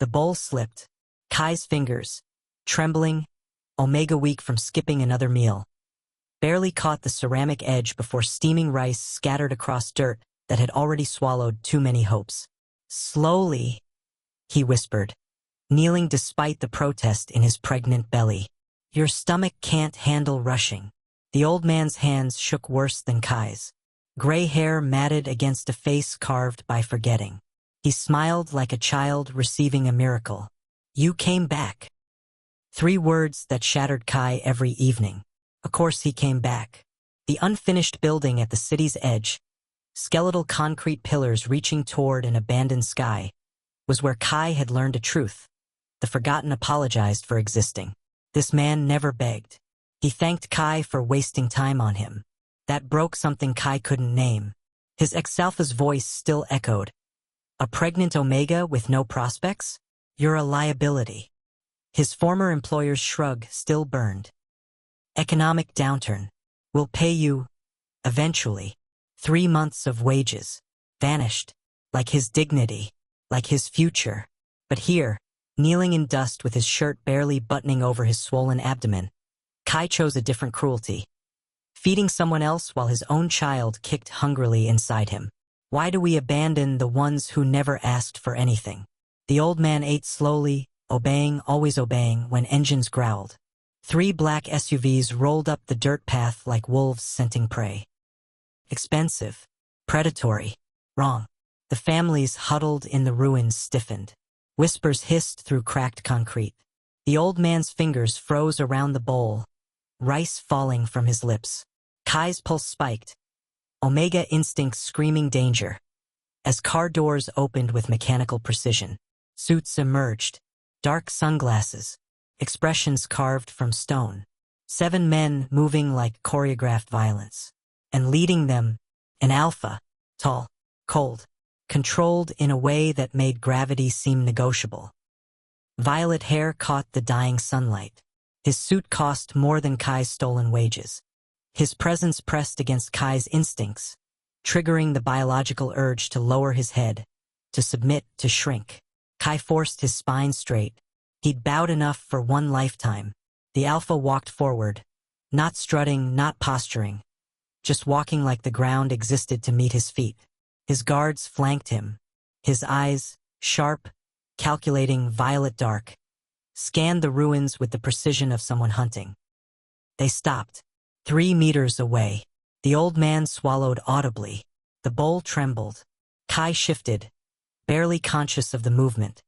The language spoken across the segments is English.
The bowl slipped. Kai's fingers, trembling, Omega weak from skipping another meal, barely caught the ceramic edge before steaming rice scattered across dirt that had already swallowed too many hopes. Slowly, he whispered, kneeling despite the protest in his pregnant belly. Your stomach can't handle rushing. The old man's hands shook worse than Kai's. Gray hair matted against a face carved by forgetting. He smiled like a child receiving a miracle. You came back. 3 words that shattered Kai every evening. Of course he came back. The unfinished building at the city's edge, skeletal concrete pillars reaching toward an abandoned sky, was where Kai had learned a truth. The forgotten apologized for existing. This man never begged. He thanked Kai for wasting time on him. That broke something Kai couldn't name. His ex-alpha's voice still echoed. A pregnant Omega with no prospects? You're a liability. His former employer's shrug still burned. Economic downturn. We'll pay you, eventually. 3 months of wages. Vanished. Like his dignity. Like his future. But here, kneeling in dust with his shirt barely buttoning over his swollen abdomen, Kai chose a different cruelty. Feeding someone else while his own child kicked hungrily inside him. Why do we abandon the ones who never asked for anything? The old man ate slowly, obeying, always obeying, when engines growled. 3 black SUVs rolled up the dirt path like wolves scenting prey. Expensive. Predatory. Wrong. The families huddled in the ruins stiffened. Whispers hissed through cracked concrete. The old man's fingers froze around the bowl, rice falling from his lips. Kai's pulse spiked. Omega instincts screaming danger. As car doors opened with mechanical precision, suits emerged. Dark sunglasses. Expressions carved from stone. 7 men moving like choreographed violence. And leading them, an alpha. Tall, cold, controlled in a way that made gravity seem negotiable. Violet hair caught the dying sunlight. His suit cost more than Kai's stolen wages. His presence pressed against Kai's instincts, triggering the biological urge to lower his head, to submit, to shrink. Kai forced his spine straight. He'd bowed enough for 1 lifetime. The alpha walked forward, not strutting, not posturing, just walking like the ground existed to meet his feet. His guards flanked him. His eyes, sharp, calculating, violet dark, scanned the ruins with the precision of someone hunting. They stopped. 3 meters away. The old man swallowed audibly. The bowl trembled. Kai shifted, barely conscious of the movement,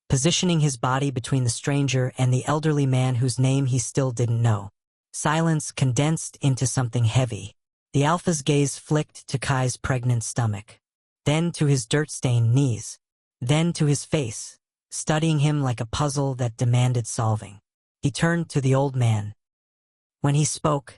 positioning his body between the stranger and the elderly man whose name he still didn't know. Silence condensed into something heavy. The alpha's gaze flicked to Kai's pregnant stomach, then to his dirt-stained knees, then to his face, studying him like a puzzle that demanded solving. He turned to the old man. When he spoke,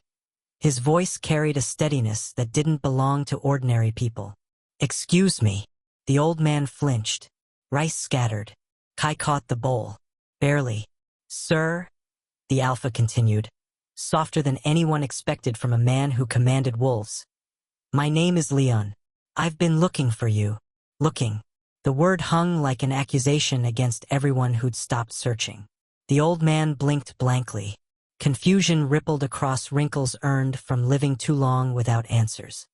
his voice carried a steadiness that didn't belong to ordinary people. Excuse me. The old man flinched. Rice scattered. Kai caught the bowl. Barely. Sir, the alpha continued, softer than anyone expected from a man who commanded wolves. My name is Leon. I've been looking for you. Looking. The word hung like an accusation against everyone who'd stopped searching. The old man blinked blankly. Confusion rippled across wrinkles earned from living too long without answers.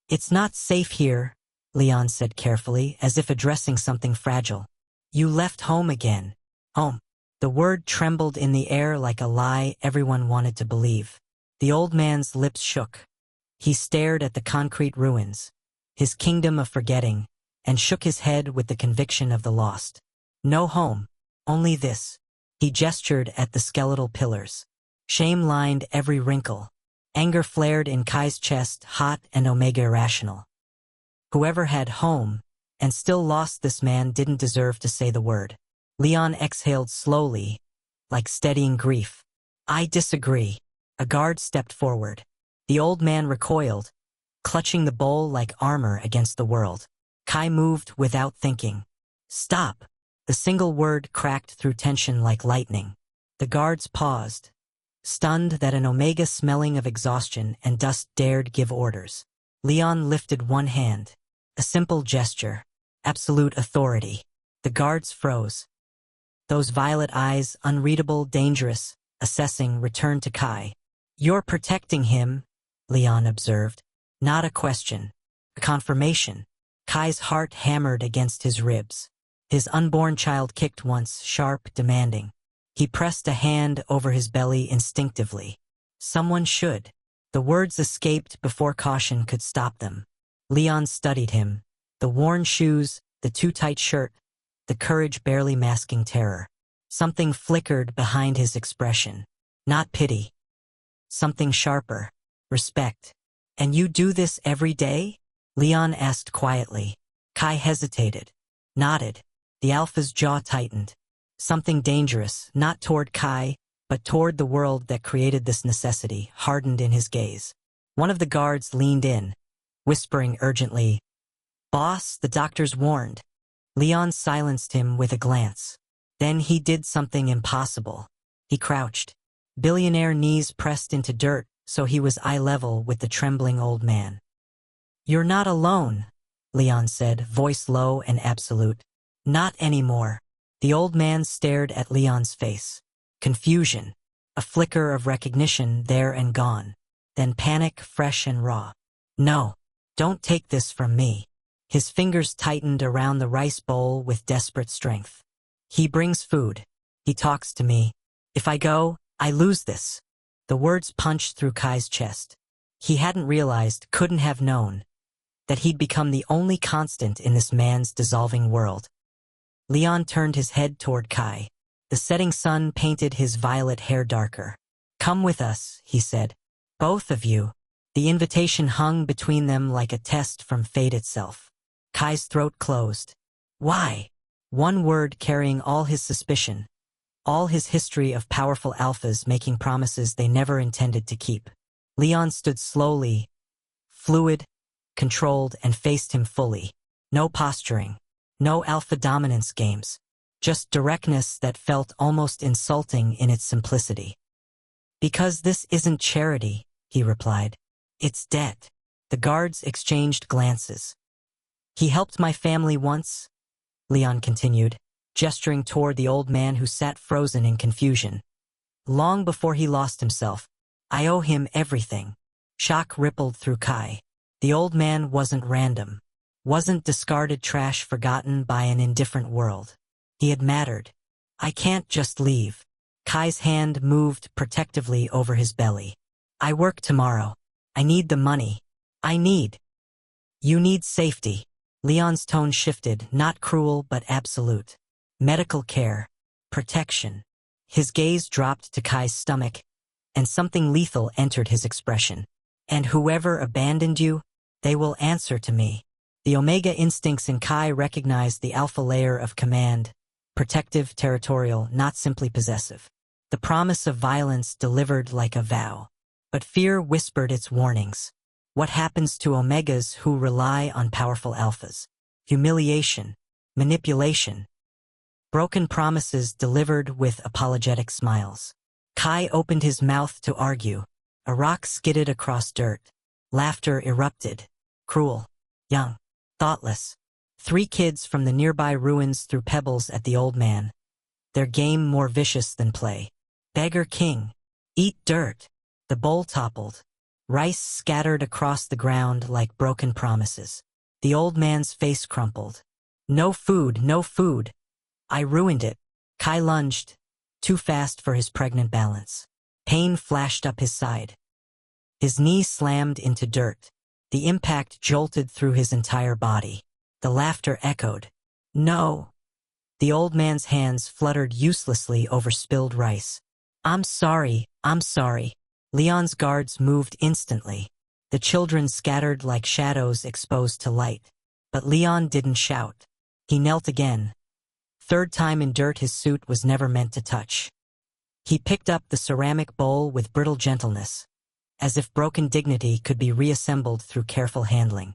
It's not safe here, Leon said carefully, as if addressing something fragile. You left home again. Home. The word trembled in the air like a lie everyone wanted to believe. The old man's lips shook. He stared at the concrete ruins, his kingdom of forgetting, and shook his head with the conviction of the lost. No home. Only this. He gestured at the skeletal pillars. Shame lined every wrinkle. Anger flared in Kai's chest, hot and Omega irrational. Whoever had home, and still lost this man, didn't deserve to say the word. Leon exhaled slowly, like steadying grief. I disagree. A guard stepped forward. The old man recoiled, clutching the bowl like armor against the world. Kai moved without thinking. Stop. The single word cracked through tension like lightning. The guards paused, stunned that an Omega smelling of exhaustion and dust dared give orders. Leon lifted one hand. A simple gesture. Absolute authority. The guards froze. Those violet eyes, unreadable, dangerous, assessing, returned to Kai. "You're protecting him," Leon observed. Not a question. A confirmation. Kai's heart hammered against his ribs. His unborn child kicked once, sharp, demanding. He pressed a hand over his belly instinctively. Someone should. The words escaped before caution could stop them. Leon studied him. The worn shoes, the too-tight shirt, the courage barely masking terror. Something flickered behind his expression. Not pity. Something sharper. Respect. "And you do this every day?" Leon asked quietly. Kai hesitated. Nodded. The alpha's jaw tightened. Something dangerous, not toward Kai, but toward the world that created this necessity, hardened in his gaze. One of the guards leaned in, whispering urgently, "Boss, the doctor's warned." Leon silenced him with a glance. Then he did something impossible. He crouched. Billionaire knees pressed into dirt, so he was eye level with the trembling old man. "You're not alone," Leon said, voice low and absolute. "Not anymore." The old man stared at Leon's face. Confusion. A flicker of recognition there and gone. Then panic, fresh and raw. "No, don't take this from me." His fingers tightened around the rice bowl with desperate strength. "He brings food. He talks to me. If I go, I lose this." The words punched through Kai's chest. He hadn't realized, couldn't have known, that he'd become the only constant in this man's dissolving world. Leon turned his head toward Kai. The setting sun painted his violet hair darker. "Come with us," he said. "Both of you." The invitation hung between them like a test from fate itself. Kai's throat closed. Why? One word carrying all his suspicion, all his history of powerful alphas making promises they never intended to keep. Leon stood slowly, fluid, controlled, and faced him fully. No posturing, no alpha dominance games, just directness that felt almost insulting in its simplicity. "Because this isn't charity," he replied. "It's debt." The guards exchanged glances. "He helped my family once," Leon continued, gesturing toward the old man who sat frozen in confusion. "Long before he lost himself, I owe him everything." Shock rippled through Kai. The old man wasn't random, wasn't discarded trash forgotten by an indifferent world. He had mattered. "I can't just leave." Kai's hand moved protectively over his belly. "I work tomorrow. I need the money. You need safety." Leon's tone shifted, not cruel but absolute. Medical care. Protection. His gaze dropped to Kai's stomach, and something lethal entered his expression. "And whoever abandoned you, they will answer to me." The Omega instincts in Kai recognized the alpha layer of command, protective, territorial, not simply possessive. The promise of violence delivered like a vow. But fear whispered its warnings. What happens to Omegas who rely on powerful alphas? Humiliation, manipulation, broken promises delivered with apologetic smiles. Kai opened his mouth to argue. A rock skidded across dirt. Laughter erupted. Cruel, young, thoughtless. 3 kids from the nearby ruins threw pebbles at the old man. Their game more vicious than play. "Beggar king. Eat dirt." The bowl toppled. Rice scattered across the ground like broken promises. The old man's face crumpled. "No food, no food. I ruined it." Kai lunged, too fast for his pregnant balance. Pain flashed up his side. His knee slammed into dirt. The impact jolted through his entire body. The laughter echoed. "No." The old man's hands fluttered uselessly over spilled rice. I'm sorry. Leon's guards moved instantly. The children scattered like shadows exposed to light. But Leon didn't shout. He knelt again. Third time in dirt his suit was never meant to touch. He picked up the ceramic bowl with brittle gentleness, as if broken dignity could be reassembled through careful handling.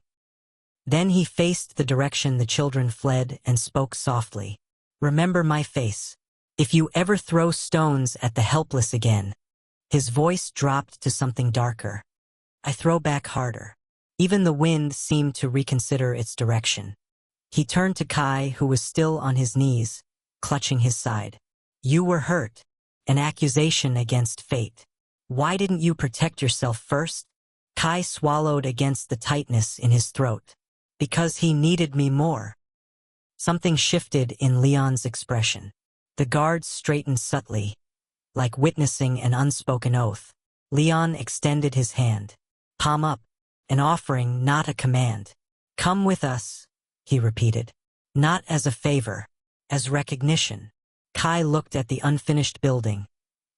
Then he faced the direction the children fled and spoke softly. "Remember my face. If you ever throw stones at the helpless again." His voice dropped to something darker. "I throw back harder." Even the wind seemed to reconsider its direction. He turned to Kai, who was still on his knees, clutching his side. You were hurt. An accusation against fate. Why didn't you protect yourself first? Kai swallowed against the tightness in his throat. Because he needed me more. Something shifted in Leon's expression. The guards straightened subtly, like witnessing an unspoken oath. Leon extended his hand. Palm up, an offering, not a command. Come with us, he repeated. Not as a favor, as recognition. Kai looked at the unfinished building,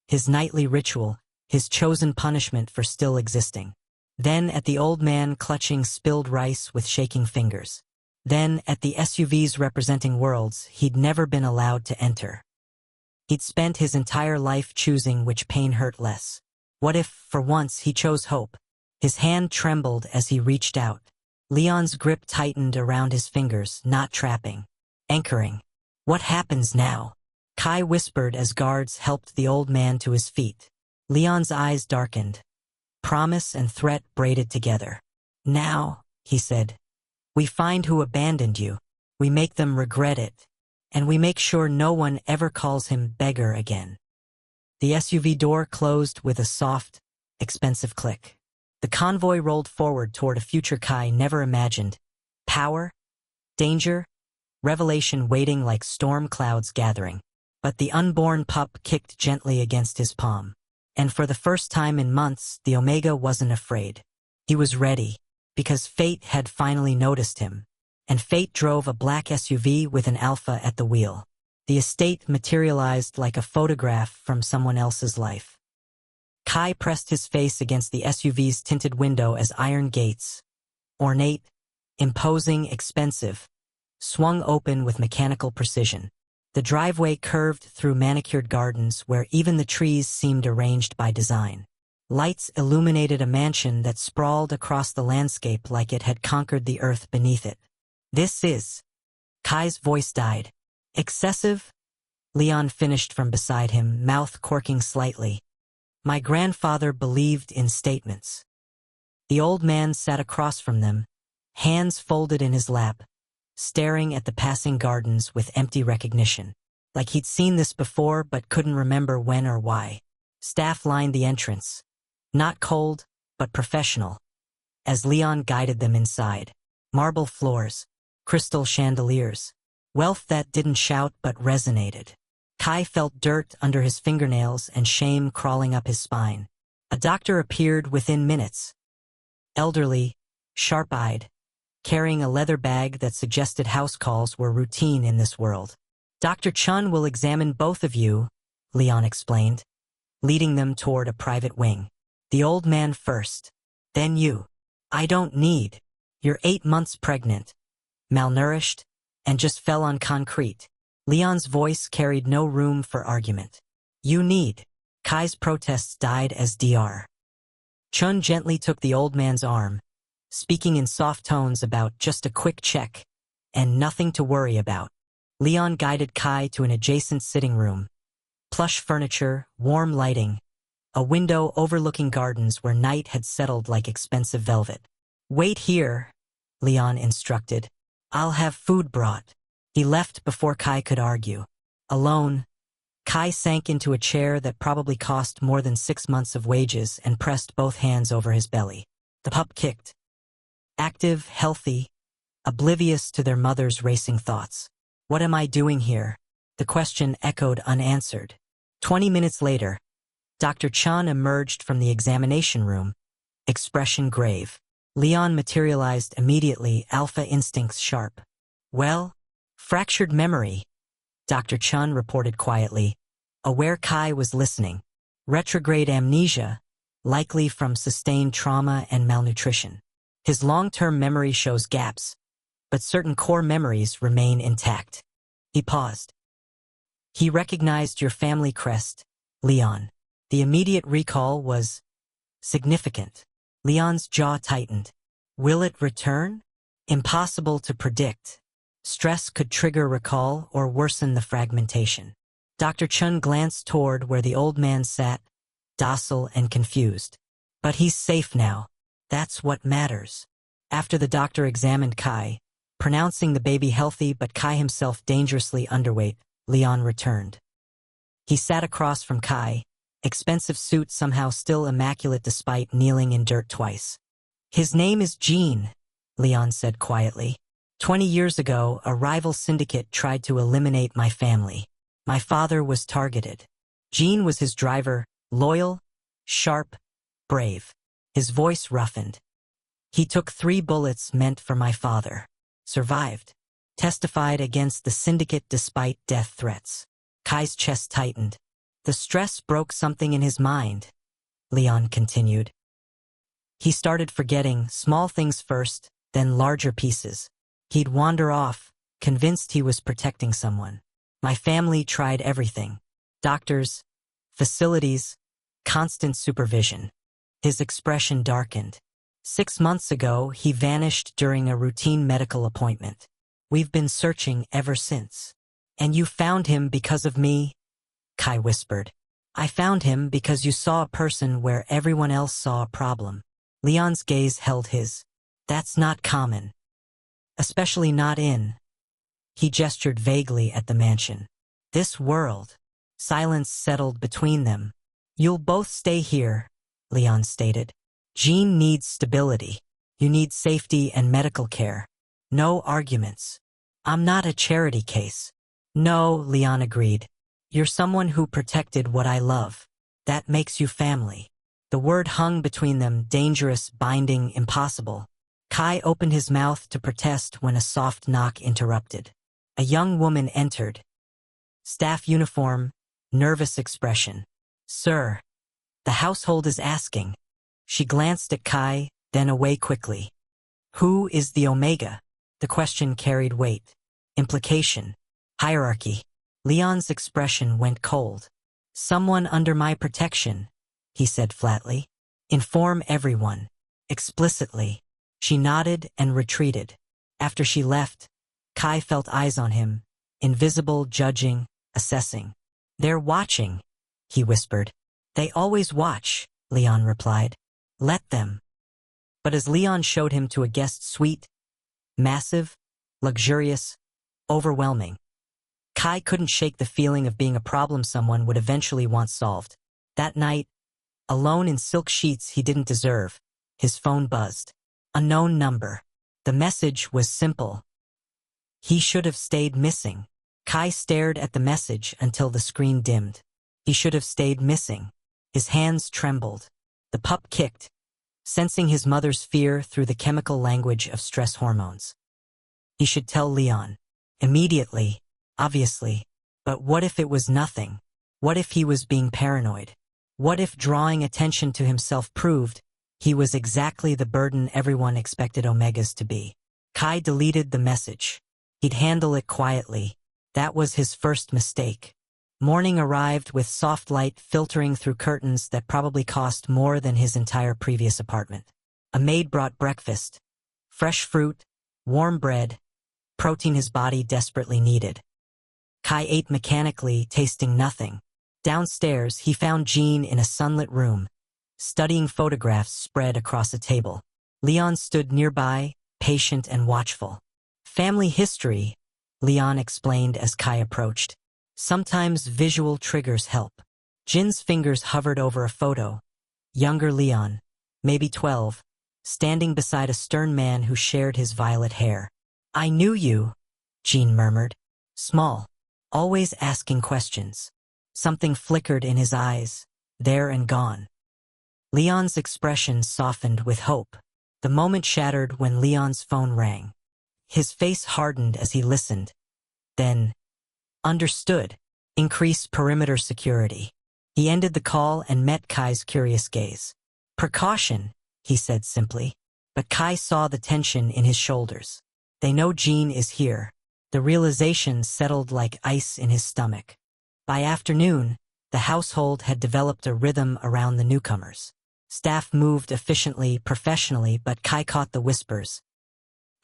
his nightly ritual, his chosen punishment for still existing. Then at the old man clutching spilled rice with shaking fingers. Then at the SUVs representing worlds he'd never been allowed to enter. He'd spent his entire life choosing which pain hurt less. What if, for once, he chose hope? His hand trembled as he reached out. Leon's grip tightened around his fingers, not trapping, anchoring. What happens now? Kai whispered as guards helped the old man to his feet. Leon's eyes darkened. Promise and threat braided together. Now, he said, we find who abandoned you. We make them regret it. And we make sure no one ever calls him beggar again. The SUV door closed with a soft, expensive click. The convoy rolled forward toward a future Kai never imagined. Power, danger, revelation waiting like storm clouds gathering. But the unborn pup kicked gently against his palm. And for the first time in months, the Omega wasn't afraid. He was ready, because fate had finally noticed him. And fate drove a black SUV with an alpha at the wheel. The estate materialized like a photograph from someone else's life. Kai pressed his face against the SUV's tinted window as iron gates, ornate, imposing, expensive, swung open with mechanical precision. The driveway curved through manicured gardens where even the trees seemed arranged by design. Lights illuminated a mansion that sprawled across the landscape like it had conquered the earth beneath it. This is... Kai's voice died. Excessive? Leon finished from beside him, mouth corking slightly. My grandfather believed in statements. The old man sat across from them, hands folded in his lap, staring at the passing gardens with empty recognition. Like he'd seen this before but couldn't remember when or why. Staff lined the entrance. Not cold, but professional. As Leon guided them inside. Marble floors. Crystal chandeliers. Wealth that didn't shout but resonated. Kai felt dirt under his fingernails and shame crawling up his spine. A doctor appeared within minutes. Elderly, sharp-eyed, carrying a leather bag that suggested house calls were routine in this world. Dr. Chun will examine both of you, Leon explained, leading them toward a private wing. The old man first, then you. I don't need. You're 8 months pregnant, malnourished, and just fell on concrete. Leon's voice carried no room for argument. You need. Kai's protests died as Dr. Chun gently took the old man's arm, speaking in soft tones about just a quick check and nothing to worry about. Leon guided Kai to an adjacent sitting room. Plush furniture, warm lighting, a window overlooking gardens where night had settled like expensive velvet. Wait here, Leon instructed. I'll have food brought. He left before Kai could argue. Alone, Kai sank into a chair that probably cost more than 6 months of wages and pressed both hands over his belly. The pup kicked. Active, healthy, oblivious to their mother's racing thoughts. What am I doing here? The question echoed unanswered. 20 minutes later, Dr. Chan emerged from the examination room, expression grave. Leon materialized immediately, alpha instincts sharp. Well, fractured memory, Dr. Chun reported quietly, aware Kai was listening. Retrograde amnesia, likely from sustained trauma and malnutrition. His long-term memory shows gaps, but certain core memories remain intact. He paused. He recognized your family crest, Leon. The immediate recall was significant. Leon's jaw tightened. Will it return? Impossible to predict. Stress could trigger recall or worsen the fragmentation. Dr. Chun glanced toward where the old man sat, docile and confused. But he's safe now. That's what matters. After the doctor examined Kai, Pronouncing the baby healthy but Kai himself dangerously underweight, Leon returned. He sat across from Kai, expensive suit somehow still immaculate despite kneeling in dirt twice. His name is Gene, Leon said quietly. 20 years ago, a rival syndicate tried to eliminate my family. My father was targeted. Gene was his driver, loyal, sharp, brave. His voice roughened. He took 3 bullets meant for my father. Survived. Testified against the syndicate despite death threats. Kai's chest tightened. The stress broke something in his mind, Leon continued. He started forgetting small things first, then larger pieces. He'd wander off, convinced he was protecting someone. My family tried everything. Doctors, facilities, constant supervision. His expression darkened. 6 months ago, he vanished during a routine medical appointment. We've been searching ever since. And you found him because of me? Kai whispered. I found him because you saw a person where everyone else saw a problem. Leon's gaze held his. That's not common. Especially not in. He gestured vaguely at the mansion. This world. Silence settled between them. You'll both stay here, Leon stated. Gene needs stability. You need safety and medical care. No arguments. I'm not a charity case. No, Leon agreed. You're someone who protected what I love. That makes you family. The word hung between them, dangerous, binding, impossible. Kai opened his mouth to protest when a soft knock interrupted. A young woman entered. Staff uniform, nervous expression. Sir, the household is asking. She glanced at Kai, then away quickly. Who is the Omega? The question carried weight. Implication. Hierarchy. Leon's expression went cold. Someone under my protection, he said flatly. Inform everyone. Explicitly. She nodded and retreated. After she left, Kai felt eyes on him, invisible, judging, assessing. They're watching, he whispered. They always watch, Leon replied. Let them. But as Leon showed him to a guest suite, massive, luxurious, overwhelming, Kai couldn't shake the feeling of being a problem someone would eventually want solved. That night, alone in silk sheets he didn't deserve, his phone buzzed. Unknown number. The message was simple. He should have stayed missing. Kai stared at the message until the screen dimmed. He should have stayed missing. His hands trembled. The pup kicked, sensing his mother's fear through the chemical language of stress hormones. He should tell Leon. Immediately, obviously. But what if it was nothing? What if he was being paranoid? What if drawing attention to himself proved he was exactly the burden everyone expected Omegas to be? Kai deleted the message. He'd handle it quietly. That was his first mistake. Morning arrived with soft light filtering through curtains that probably cost more than his entire previous apartment. A maid brought breakfast. Fresh fruit, warm bread, protein his body desperately needed. Kai ate mechanically, tasting nothing. Downstairs, he found Jean in a sunlit room, studying photographs spread across a table. Leon stood nearby, patient and watchful. Family history, Leon explained as Kai approached. Sometimes visual triggers help. Jin's fingers hovered over a photo. Younger Leon, maybe 12, standing beside a stern man who shared his violet hair. I knew you, Jean murmured. Small, always asking questions. Something flickered in his eyes, there and gone. Leon's expression softened with hope. The moment shattered when Leon's phone rang. His face hardened as he listened. Then, understood. Increase perimeter security. He ended the call and met Kai's curious gaze. Precaution, he said simply. But Kai saw the tension in his shoulders. They know Jean is here. The realization settled like ice in his stomach. By afternoon, the household had developed a rhythm around the newcomers. Staff moved efficiently, professionally, but Kai caught the whispers.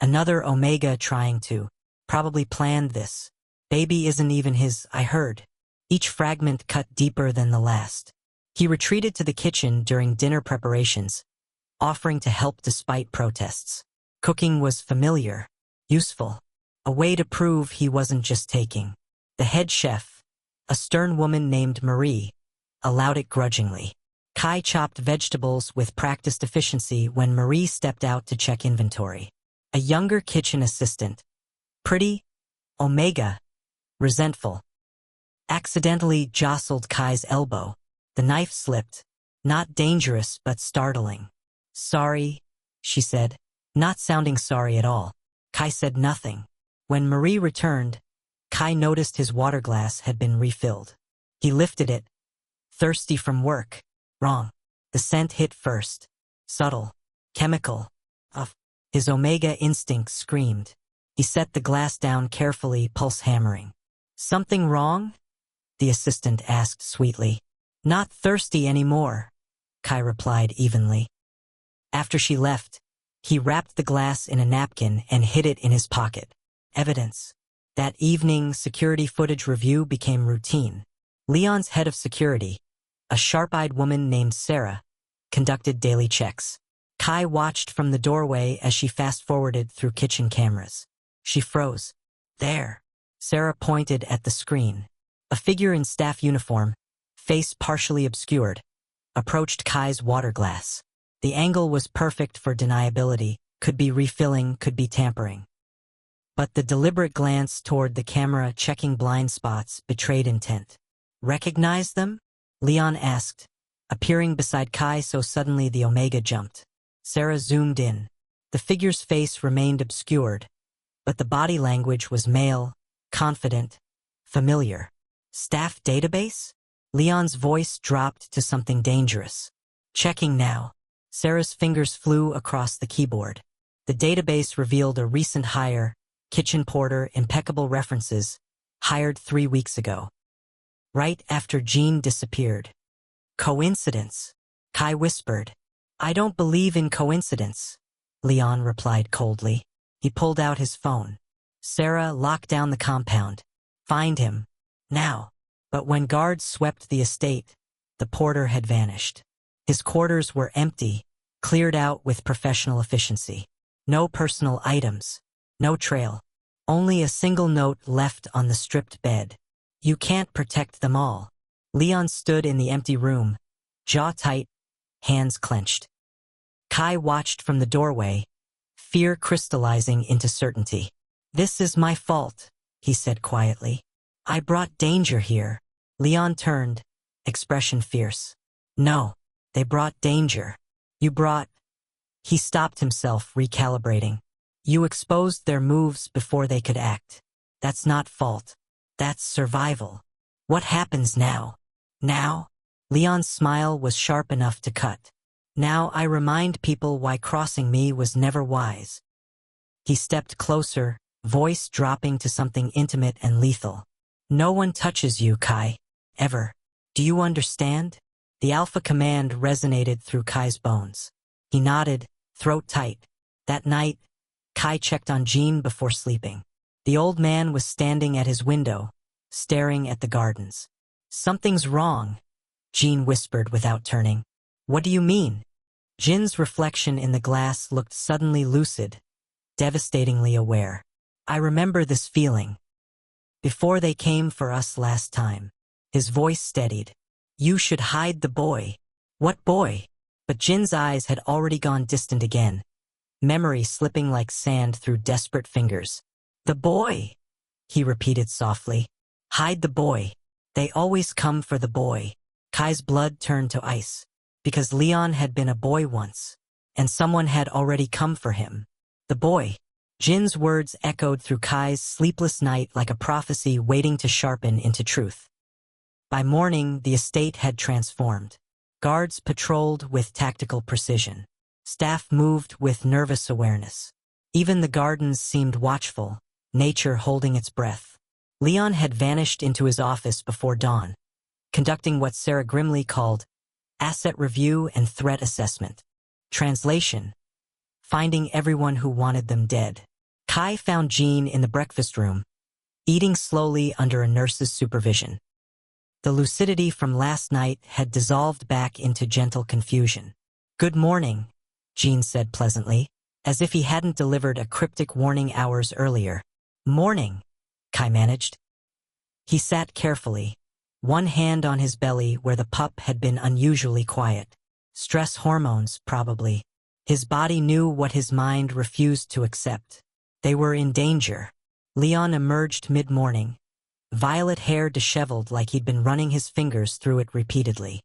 Another Omega trying to. Probably planned this. Baby isn't even his, I heard. Each fragment cut deeper than the last. He retreated to the kitchen during dinner preparations, offering to help despite protests. Cooking was familiar. Useful. A way to prove he wasn't just taking. The head chef, a stern woman named Marie, allowed it grudgingly. Kai chopped vegetables with practiced efficiency when Marie stepped out to check inventory. A younger kitchen assistant, pretty, Omega, resentful, accidentally jostled Kai's elbow. The knife slipped. Not dangerous, but startling. Sorry, she said, not sounding sorry at all. Kai said nothing. When Marie returned, Kai noticed his water glass had been refilled. He lifted it. Thirsty from work. Wrong. The scent hit first. Subtle. Chemical. His Omega instinct screamed. He set the glass down carefully, pulse hammering. Something wrong? The assistant asked sweetly. Not thirsty anymore, Kai replied evenly. After she left, he wrapped the glass in a napkin and hid it in his pocket. Evidence. That evening, security footage review became routine. Leon's head of security, a sharp-eyed woman named Sarah, conducted daily checks. Kai watched from the doorway as she fast-forwarded through kitchen cameras. She froze. There. Sarah pointed at the screen. A figure in staff uniform, face partially obscured, approached Kai's water glass. The angle was perfect for deniability, could be refilling, could be tampering. But the deliberate glance toward the camera checking blind spots betrayed intent. Recognize them? Leon asked, appearing beside Kai so suddenly the Omega jumped. Sarah zoomed in. The figure's face remained obscured, but the body language was male, confident, familiar. Staff database? Leon's voice dropped to something dangerous. Checking now. Sarah's fingers flew across the keyboard. The database revealed a recent hire, kitchen porter, impeccable references, hired 3 weeks ago. Right after Jean disappeared. Coincidence? Kai whispered. I don't believe in coincidence, Leon replied coldly. He pulled out his phone. Sarah locked down the compound. Find him. Now. But when guards swept the estate, the porter had vanished. His quarters were empty, cleared out with professional efficiency. No personal items. No trail. Only a single note left on the stripped bed. You can't protect them all. Leon stood in the empty room, jaw tight, hands clenched. Kai watched from the doorway, fear crystallizing into certainty. This is my fault, he said quietly. I brought danger here. Leon turned, expression fierce. No, they brought danger. You brought... He stopped himself, recalibrating. You exposed their moves before they could act. That's not fault. That's survival. What happens now? Now? Leon's smile was sharp enough to cut. Now I remind people why crossing me was never wise. He stepped closer, voice dropping to something intimate and lethal. No one touches you, Kai. Ever. Do you understand? The alpha command resonated through Kai's bones. He nodded, throat tight. That night, Kai checked on Jean before sleeping. The old man was standing at his window, staring at the gardens. Something's wrong, Jean whispered without turning. What do you mean? Jin's reflection in the glass looked suddenly lucid, devastatingly aware. I remember this feeling. Before they came for us last time. His voice steadied. You should hide the boy. What boy? But Jin's eyes had already gone distant again, memory slipping like sand through desperate fingers. The boy, he repeated softly. Hide the boy. They always come for the boy. Kai's blood turned to ice, because Leon had been a boy once, and someone had already come for him. The boy. Jin's words echoed through Kai's sleepless night like a prophecy waiting to sharpen into truth. By morning, the estate had transformed. Guards patrolled with tactical precision. Staff moved with nervous awareness. Even the gardens seemed watchful, nature holding its breath. Leon had vanished into his office before dawn, conducting what Sarah grimly called asset review and threat assessment. Translation: finding everyone who wanted them dead. Kai found Jean in the breakfast room, eating slowly under a nurse's supervision. The lucidity from last night had dissolved back into gentle confusion. Good morning, Jean said pleasantly. as if he hadn't delivered a cryptic warning hours earlier. "Morning," Kai managed. He sat carefully, one hand on his belly where the pup had been unusually quiet. Stress hormones, probably. His body knew what his mind refused to accept. They were in danger. Leon emerged mid-morning, violet hair disheveled like he'd been running his fingers through it repeatedly.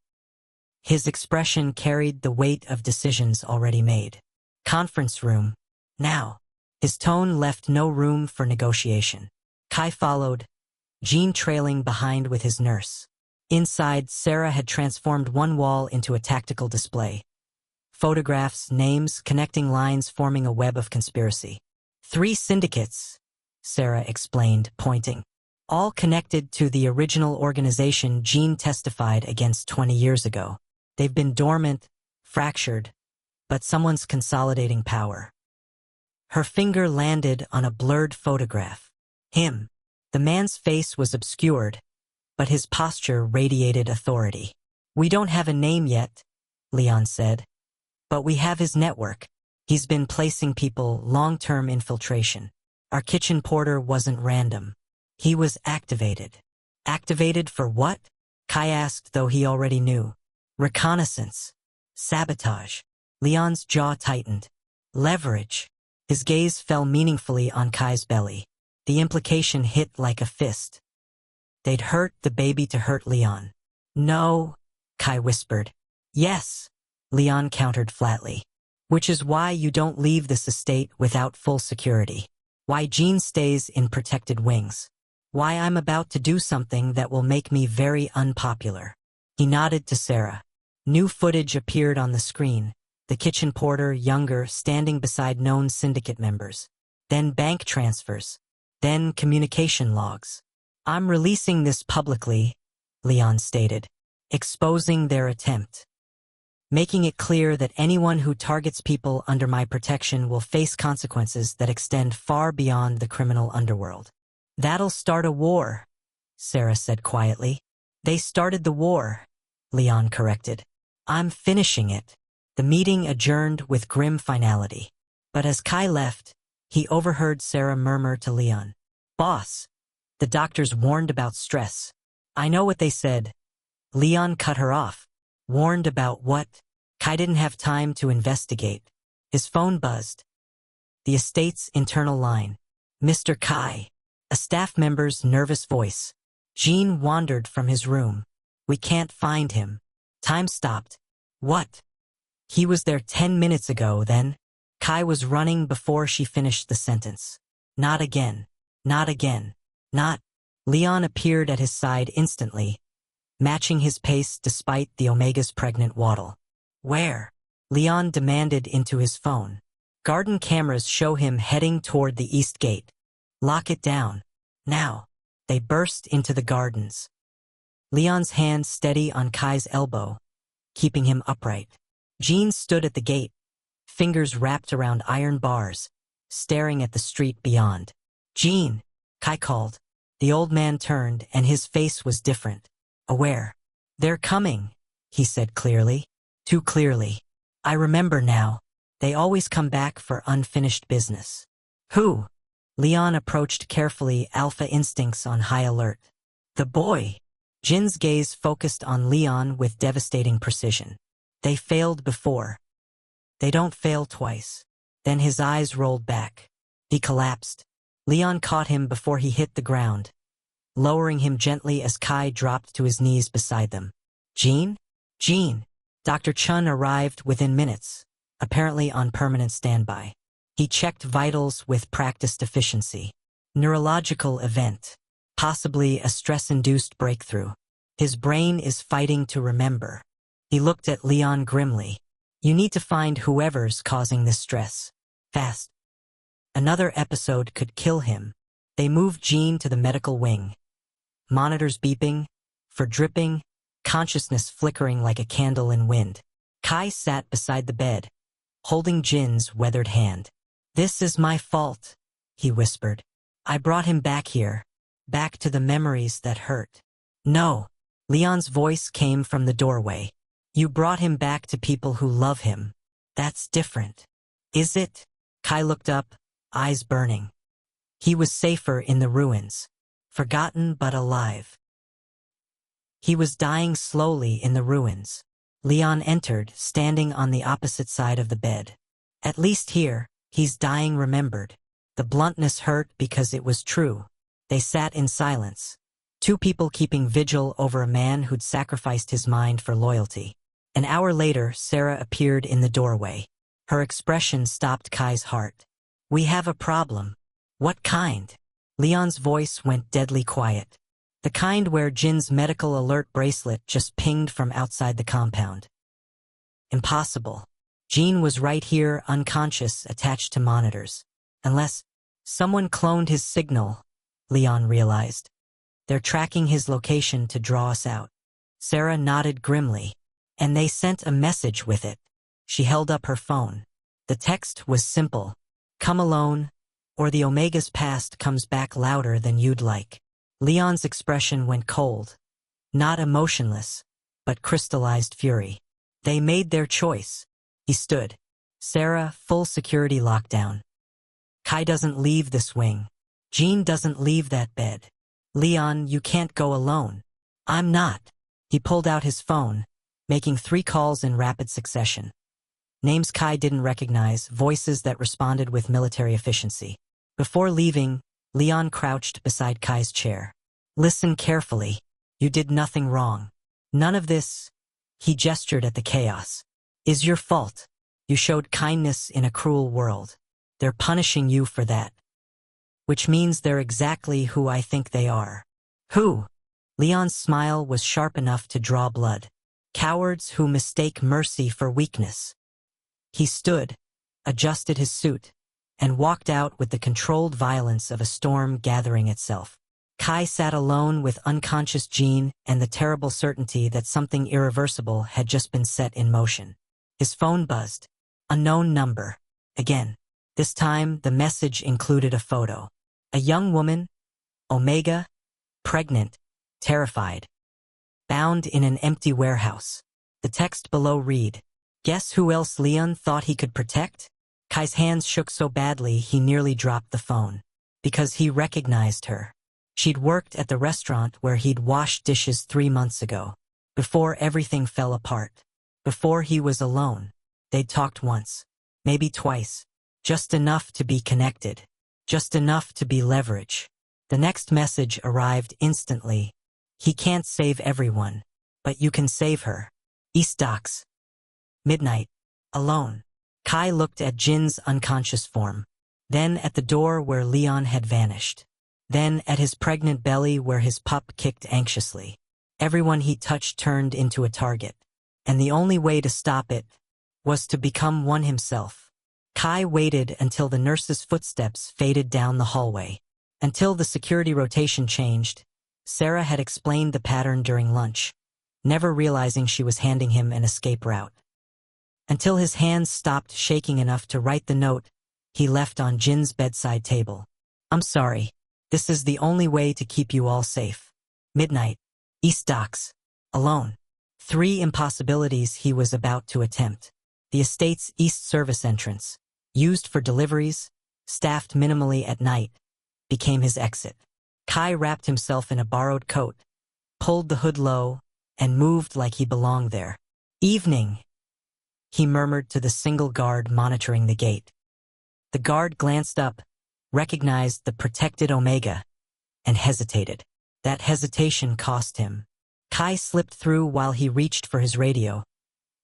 His expression carried the weight of decisions already made. "Conference room. Now." His tone left no room for negotiation. Kai followed, Jean trailing behind with his nurse. Inside, Sarah had transformed one wall into a tactical display. Photographs, names, connecting lines forming a web of conspiracy. 3 syndicates, Sarah explained, pointing. All connected to the original organization Jean testified against 20 years ago. They've been dormant, fractured, but someone's consolidating power. Her finger landed on a blurred photograph. Him. The man's face was obscured, but his posture radiated authority. "We don't have a name yet," Leon said, "but we have his network. He's been placing people long-term infiltration. Our kitchen porter wasn't random. He was activated." "Activated for what?" Kai asked, though he already knew. "Reconnaissance. Sabotage." Leon's jaw tightened. "Leverage." His gaze fell meaningfully on Kai's belly. The implication hit like a fist. They'd hurt the baby to hurt Leon. "No," Kai whispered. "Yes," Leon countered flatly. "Which is why you don't leave this estate without full security. Why Jean stays in protected wings. Why I'm about to do something that will make me very unpopular." He nodded to Sarah. New footage appeared on the screen. The kitchen porter, younger, standing beside known syndicate members. Then bank transfers. Then communication logs. "I'm releasing this publicly," Leon stated, exposing their attempt. "Making it clear that anyone who targets people under my protection will face consequences that extend far beyond the criminal underworld." "That'll start a war," Sarah said quietly. "They started the war," Leon corrected. "I'm finishing it." The meeting adjourned with grim finality. But as Kai left, he overheard Sarah murmur to Leon, "Boss, the doctors warned about stress." "I know what they said." Leon cut her off. "Warned about what?" Kai didn't have time to investigate. His phone buzzed. The estate's internal line. "Mr. Kai." A staff member's nervous voice. Jean wandered from his room. "We can't find him." Time stopped. "What?" "He was there 10 minutes ago, then." Kai was running before she finished the sentence. "Not again. Not again. Not." Leon appeared at his side instantly, matching his pace despite the Omega's pregnant waddle. "Where?" Leon demanded into his phone. "Garden cameras show him heading toward the east gate." "Lock it down. Now." They burst into the gardens. Leon's hand steady on Kai's elbow, keeping him upright. Jean stood at the gate, fingers wrapped around iron bars, staring at the street beyond. "Jean," Kai called. The old man turned, and his face was different, aware. "They're coming," he said clearly. Too clearly. "I remember now. They always come back for unfinished business." "Who?" Leon approached carefully, alpha instincts on high alert. "The boy." Jin's gaze focused on Leon with devastating precision. "They failed before. They don't fail twice." Then his eyes rolled back. He collapsed. Leon caught him before he hit the ground, lowering him gently as Kai dropped to his knees beside them. "Jean? Jean!" Dr. Chun arrived within minutes, apparently on permanent standby. He checked vitals with practiced efficiency. Neurological event. Possibly a stress-induced breakthrough. His brain is fighting to remember. He looked at Leon grimly. "You need to find whoever's causing this stress. Fast." Another episode could kill him. They moved Jean to the medical wing. Monitors beeping, for dripping, consciousness flickering like a candle in wind. Kai sat beside the bed, holding Jin's weathered hand. "This is my fault," he whispered. "I brought him back here, back to the memories that hurt." "No." Leon's voice came from the doorway. "You brought him back to people who love him. That's different." "Is it?" Kai looked up, eyes burning. He was safer in the ruins, forgotten but alive. He was dying slowly in the ruins. Leon entered, standing on the opposite side of the bed. At least here, he's dying remembered. The bluntness hurt because it was true. They sat in silence. Two people keeping vigil over a man who'd sacrificed his mind for loyalty. An hour later, Sarah appeared in the doorway. Her expression stopped Kai's heart. "We have a problem." "What kind?" Leon's voice went deadly quiet. The kind where Jin's medical alert bracelet just pinged from outside the compound. Impossible. Jin was right here, unconscious, attached to monitors. Unless someone cloned his signal, Leon realized. They're tracking his location to draw us out. Sarah nodded grimly. And they sent a message with it. She held up her phone. The text was simple. "Come alone, or the Omega's past comes back louder than you'd like." Leon's expression went cold. Not emotionless, but crystallized fury. They made their choice. He stood. Sarah, full security lockdown. Kai doesn't leave this wing. Jin doesn't leave that bed. Leon, you can't go alone. I'm not. He pulled out his phone, making 3 calls in rapid succession. Names Kai didn't recognize, voices that responded with military efficiency. Before leaving, Leon crouched beside Kai's chair. "Listen carefully. You did nothing wrong. None of this," he gestured at the chaos, "is your fault. You showed kindness in a cruel world. They're punishing you for that. Which means they're exactly who I think they are." "Who?" Leon's smile was sharp enough to draw blood. "Cowards who mistake mercy for weakness." He stood, adjusted his suit, and walked out with the controlled violence of a storm gathering itself. Kai sat alone with unconscious Jin and the terrible certainty that something irreversible had just been set in motion. His phone buzzed. Unknown number. Again. This time, the message included a photo. A young woman, Omega, pregnant, terrified, bound in an empty warehouse. The text below read, "Guess who else Leon thought he could protect?" Kai's hands shook so badly he nearly dropped the phone. Because he recognized her. She'd worked at the restaurant where he'd washed dishes 3 months ago. Before everything fell apart. Before he was alone. They'd talked once. Maybe twice. Just enough to be connected. Just enough to be leverage. The next message arrived instantly. "He can't save everyone. But you can save her. East Docks. Midnight. Alone." Kai looked at Jin's unconscious form. Then at the door where Leon had vanished. Then at his pregnant belly where his pup kicked anxiously. Everyone he touched turned into a target. And the only way to stop it was to become one himself. Kai waited until the nurse's footsteps faded down the hallway. Until the security rotation changed. Sarah had explained the pattern during lunch, never realizing she was handing him an escape route. Until his hands stopped shaking enough to write the note he left on Jin's bedside table. "I'm sorry. This is the only way to keep you all safe. Midnight. East Docks. Alone." 3 impossibilities he was about to attempt. The estate's east service entrance, used for deliveries, staffed minimally at night, became his exit. Kai wrapped himself in a borrowed coat, pulled the hood low, and moved like he belonged there. "Evening," he murmured to the single guard monitoring the gate. The guard glanced up, recognized the protected Omega, and hesitated. That hesitation cost him. Kai slipped through while he reached for his radio,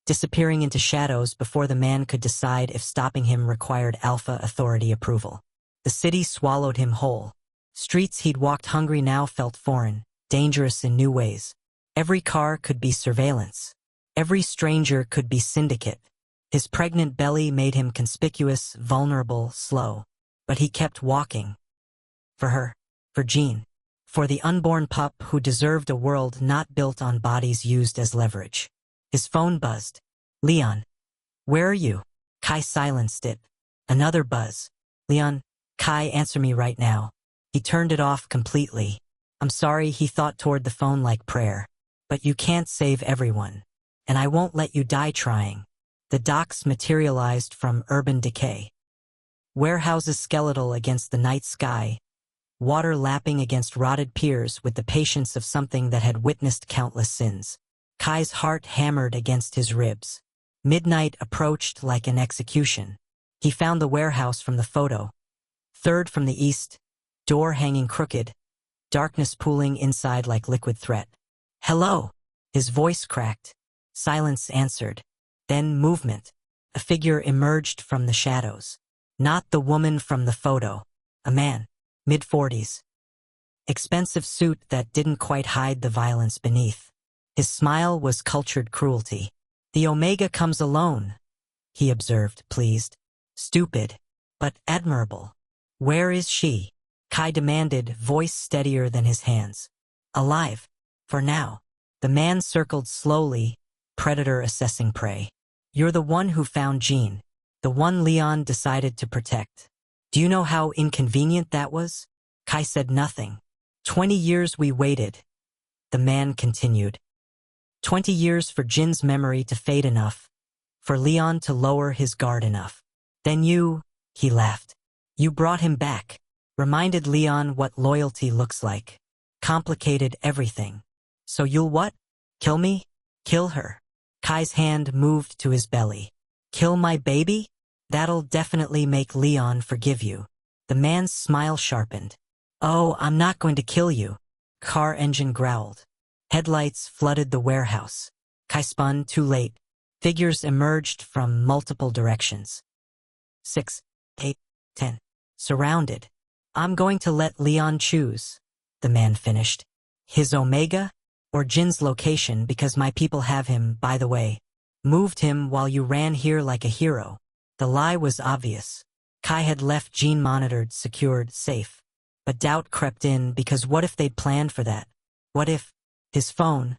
disappearing into shadows before the man could decide if stopping him required Alpha Authority approval. The city swallowed him whole. Streets he'd walked hungry now felt foreign, dangerous in new ways. Every car could be surveillance. Every stranger could be syndicate. His pregnant belly made him conspicuous, vulnerable, slow. But he kept walking. For her. For Jean. For the unborn pup who deserved a world not built on bodies used as leverage. His phone buzzed. "Leon. Where are you?" Kai silenced it. Another buzz. "Leon. Kai, answer me right now." He turned it off completely. "I'm sorry," he thought toward the phone like prayer. "But you can't save everyone. And I won't let you die trying." The docks materialized from urban decay. Warehouses skeletal against the night sky, water lapping against rotted piers with the patience of something that had witnessed countless sins. Kai's heart hammered against his ribs. Midnight approached like an execution. He found the warehouse from the photo. Third from the east, door hanging crooked, darkness pooling inside like liquid threat. "Hello!" His voice cracked. Silence answered. Then movement. A figure emerged from the shadows. Not the woman from the photo. A man, mid-40s. Expensive suit that didn't quite hide the violence beneath. His smile was cultured cruelty. "The Omega comes alone," he observed, pleased. "Stupid, but admirable." "Where is she?" Kai demanded, voice steadier than his hands. "Alive. For now." The man circled slowly, predator assessing prey. "You're the one who found Jean, the one Leon decided to protect. Do you know how inconvenient that was?" Kai said nothing. 20 years we waited," the man continued. 20 years for Jin's memory to fade enough, for Leon to lower his guard enough. Then you," he laughed. "You brought him back, reminded Leon what loyalty looks like. Complicated everything. So you'll what? Kill me? Kill her." Kai's hand moved to his belly. "Kill my baby? That'll definitely make Leon forgive you." The man's smile sharpened. "Oh, I'm not going to kill you." Car engine growled. Headlights flooded the warehouse. Kai spun too late. Figures emerged from multiple directions. 6, 8, 10. Surrounded. "I'm going to let Leon choose," the man finished. "His Omega? Or Jin's location, because my people have him, by the way. Moved him while you ran here like a hero." The lie was obvious. Kai had left Jin monitored, secured, safe. But doubt crept in, because what if they'd planned for that? What if his phone,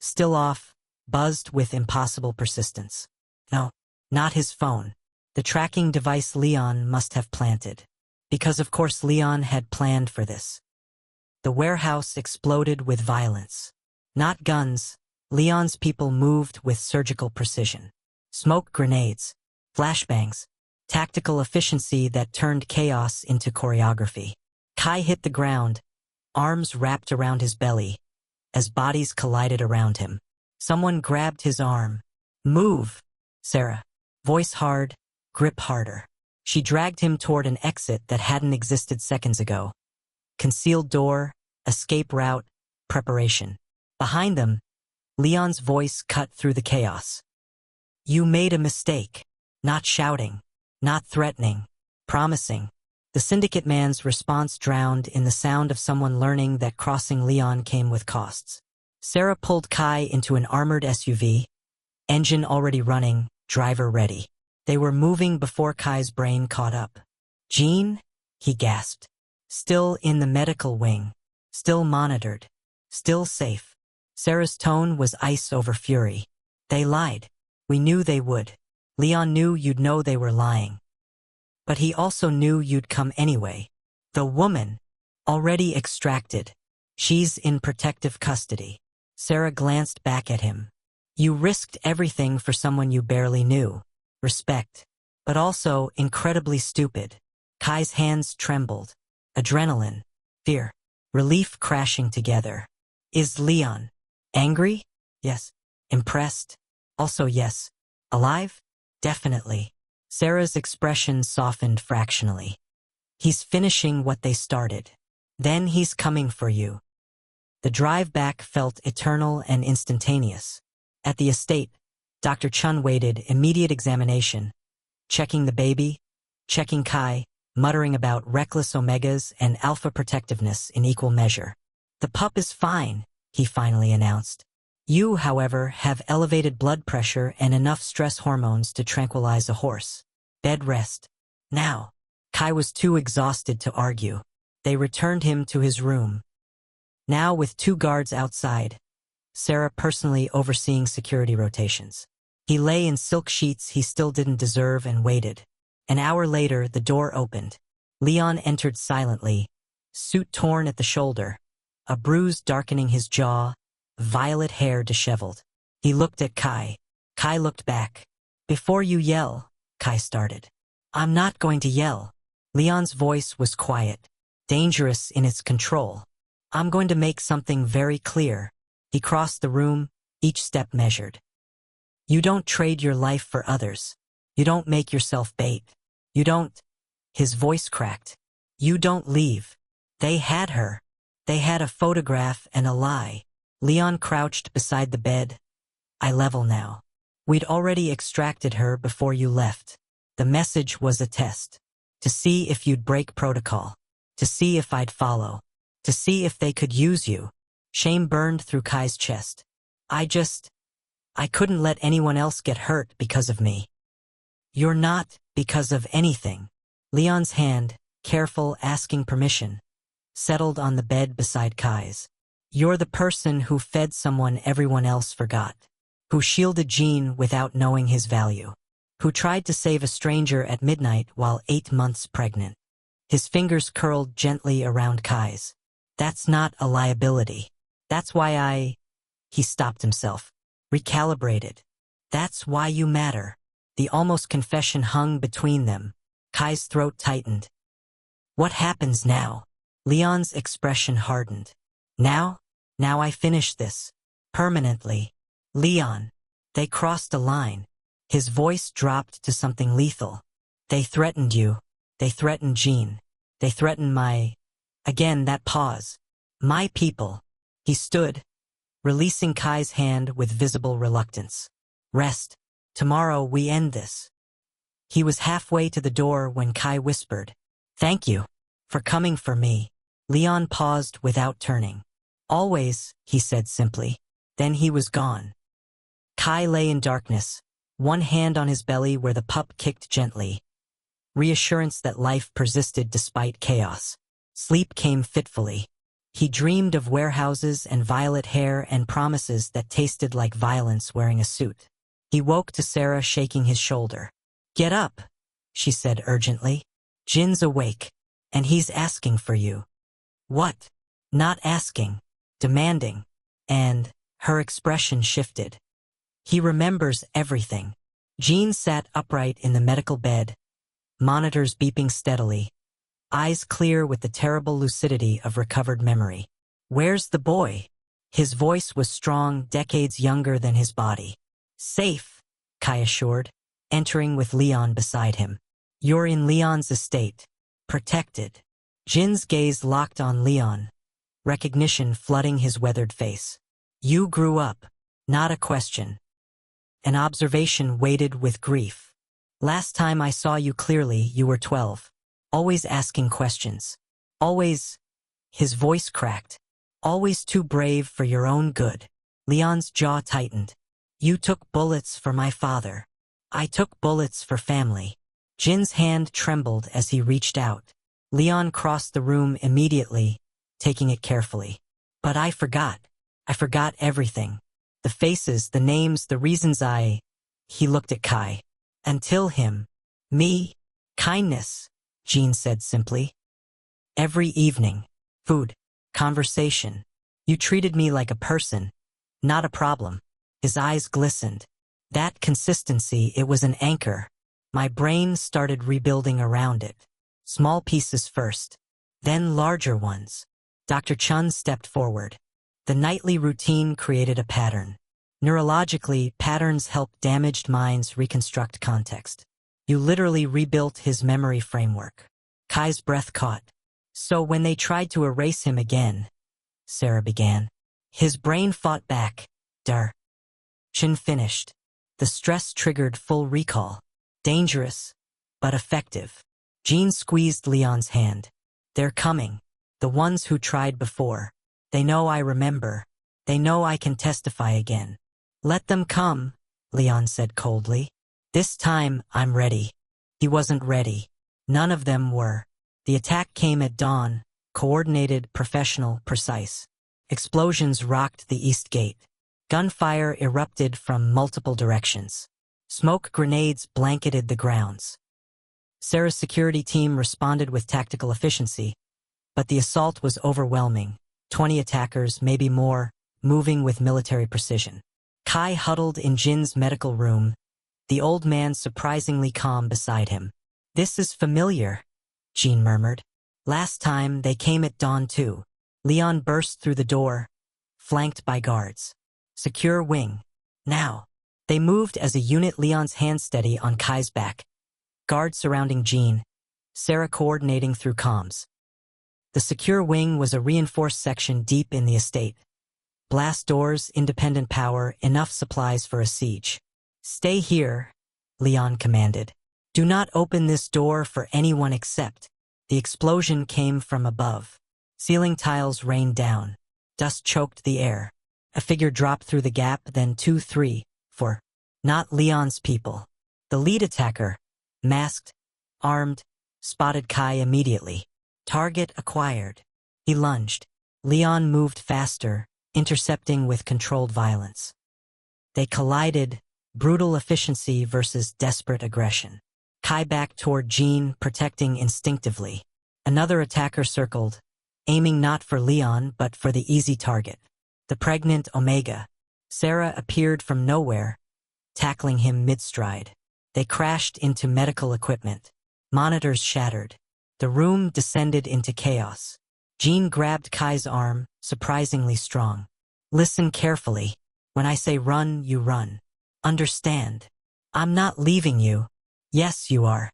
still off, buzzed with impossible persistence? No, not his phone. The tracking device Leon must have planted. Because of course Leon had planned for this. The warehouse exploded with violence. Not guns, Leon's people moved with surgical precision. Smoke grenades, flashbangs, tactical efficiency that turned chaos into choreography. Kai hit the ground, arms wrapped around his belly, as bodies collided around him. Someone grabbed his arm. "Move!" Sarah. Voice hard, grip harder. She dragged him toward an exit that hadn't existed seconds ago. Concealed door, escape route, preparation. Behind them, Leon's voice cut through the chaos. "You made a mistake." Not shouting, not threatening, promising. The syndicate man's response drowned in the sound of someone learning that crossing Leon came with costs. Sarah pulled Kai into an armored SUV, engine already running, driver ready. They were moving before Kai's brain caught up. "Jean?" he gasped. "Still in the medical wing. Still monitored. Still safe." Sarah's tone was ice over fury. "They lied. We knew they would. Leon knew you'd know they were lying. But he also knew you'd come anyway. The woman, already extracted. She's in protective custody." Sarah glanced back at him. "You risked everything for someone you barely knew. Respect. But also incredibly stupid." Kai's hands trembled. Adrenaline, fear, relief crashing together. "Is Leon angry?" "Yes." "Impressed?" "Also yes." "Alive?" "Definitely." Sarah's expression softened fractionally. "He's finishing what they started. Then he's coming for you." The drive back felt eternal and instantaneous. At the estate, Dr. Chun waited, immediate examination, checking the baby, checking Kai, muttering about reckless omegas and alpha protectiveness in equal measure. "The pup is fine," he finally announced. "You, however, have elevated blood pressure and enough stress hormones to tranquilize a horse. Bed rest. Now." Kai was too exhausted to argue. They returned him to his room. Now with 2 guards outside, Sarah personally overseeing security rotations. He lay in silk sheets he still didn't deserve and waited. An hour later, the door opened. Leon entered silently, suit torn at the shoulder, a bruise darkening his jaw, violet hair disheveled. He looked at Kai. Kai looked back. "Before you yell," Kai started. "I'm not going to yell." Leon's voice was quiet, dangerous in its control. I'm going to make something very clear. He crossed the room, each step measured. You don't trade your life for others. You don't make yourself bait. You don't. His voice cracked. You don't leave. They had her. They had a photograph and a lie. Leon crouched beside the bed. I level now. We'd already extracted her before you left. The message was a test. To see if you'd break protocol. To see if I'd follow. To see if they could use you. Shame burned through Kai's chest. I couldn't let anyone else get hurt because of me. You're not because of anything. Leon's hand, careful, asking permission, settled on the bed beside Kai's. You're the person who fed someone everyone else forgot. Who shielded Jean without knowing his value. Who tried to save a stranger at midnight while 8 months pregnant. His fingers curled gently around Kai's. That's not a liability. That's why He stopped himself. Recalibrated. That's why you matter. The almost confession hung between them. Kai's throat tightened. What happens now? Leon's expression hardened. Now I finish this. Permanently. Leon. They crossed a line. His voice dropped to something lethal. They threatened you. They threatened Jean. They threatened my... Again, that pause. My people. He stood, releasing Kai's hand with visible reluctance. Rest. Tomorrow we end this. He was halfway to the door when Kai whispered, Thank you for coming for me. Leon paused without turning. Always, he said simply. Then he was gone. Kai lay in darkness, one hand on his belly where the pup kicked gently. Reassurance that life persisted despite chaos. Sleep came fitfully. He dreamed of warehouses and violet hair and promises that tasted like violence wearing a suit. He woke to Sarah shaking his shoulder. Get up, she said urgently. Jin's awake, and he's asking for you. What? Not asking, demanding. And her expression shifted. He remembers everything. Jean sat upright in the medical bed, monitors beeping steadily, eyes clear with the terrible lucidity of recovered memory. Where's the boy? His voice was strong, decades younger than his body. Safe, Kai assured, entering with Leon beside him. You're in Leon's estate. Protected. Jin's gaze locked on Leon, recognition flooding his weathered face. You grew up. Not a question. An observation weighted with grief. Last time I saw you clearly, you were 12. Always asking questions. Always, his voice cracked. Always too brave for your own good. Leon's jaw tightened. You took bullets for my father. I took bullets for family. Jin's hand trembled as he reached out. Leon crossed the room immediately, taking it carefully. But I forgot. I forgot everything. The faces, the names, the reasons He looked at Kai. Until him. Me. Kindness, Jean said simply. Every evening. Food. Conversation. You treated me like a person, not a problem. His eyes glistened. That consistency, it was an anchor. My brain started rebuilding around it. Small pieces first, then larger ones. Dr. Chun stepped forward. The nightly routine created a pattern. Neurologically, patterns help damaged minds reconstruct context. You literally rebuilt his memory framework. Kai's breath caught. So when they tried to erase him again, Sarah began. His brain fought back. Chin finished. The stress triggered full recall. Dangerous, but effective. Jean squeezed Leon's hand. They're coming. The ones who tried before. They know I remember. They know I can testify again. Let them come, Leon said coldly. This time, I'm ready. He wasn't ready. None of them were. The attack came at dawn, coordinated, professional, precise. Explosions rocked the east gate. Gunfire erupted from multiple directions. Smoke grenades blanketed the grounds. Sarah's security team responded with tactical efficiency, but the assault was overwhelming. 20 attackers, maybe more, moving with military precision. Kai huddled in Jin's medical room, the old man surprisingly calm beside him. This is familiar, Jean murmured. Last time they came at dawn too. Leon burst through the door, flanked by guards. Secure wing. Now. They moved as a unit, Leon's hand steady on Kai's back. Guards surrounding Jean, Sarah coordinating through comms. The secure wing was a reinforced section deep in the estate. Blast doors, independent power, enough supplies for a siege. Stay here, Leon commanded. Do not open this door for anyone except. The explosion came from above. Ceiling tiles rained down. Dust choked the air. A figure dropped through the gap, then 2, 3, 4. Not Leon's people. The lead attacker, masked, armed, spotted Kai immediately. Target acquired. He lunged. Leon moved faster, intercepting with controlled violence. They collided, brutal efficiency versus desperate aggression. Kai backed toward Jean, protecting instinctively. Another attacker circled, aiming not for Leon but for the easy target. The pregnant Omega. Sarah appeared from nowhere, tackling him mid-stride. They crashed into medical equipment. Monitors shattered. The room descended into chaos. Jean grabbed Kai's arm, surprisingly strong. Listen carefully. When I say run, you run. Understand? I'm not leaving you. Yes, you are.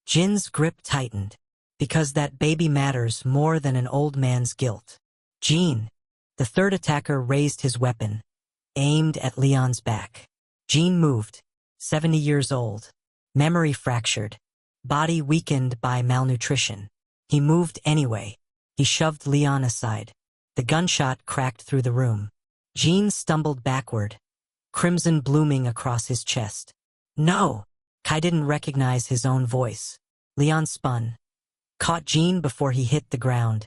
Jin's grip tightened. Because that baby matters more than an old man's guilt. Jean. The third attacker raised his weapon, aimed at Leon's back. Jean moved. 70 years old. Memory fractured. Body weakened by malnutrition. He moved anyway. He shoved Leon aside. The gunshot cracked through the room. Jean stumbled backward, crimson blooming across his chest. No! Kai didn't recognize his own voice. Leon spun, caught Jean before he hit the ground,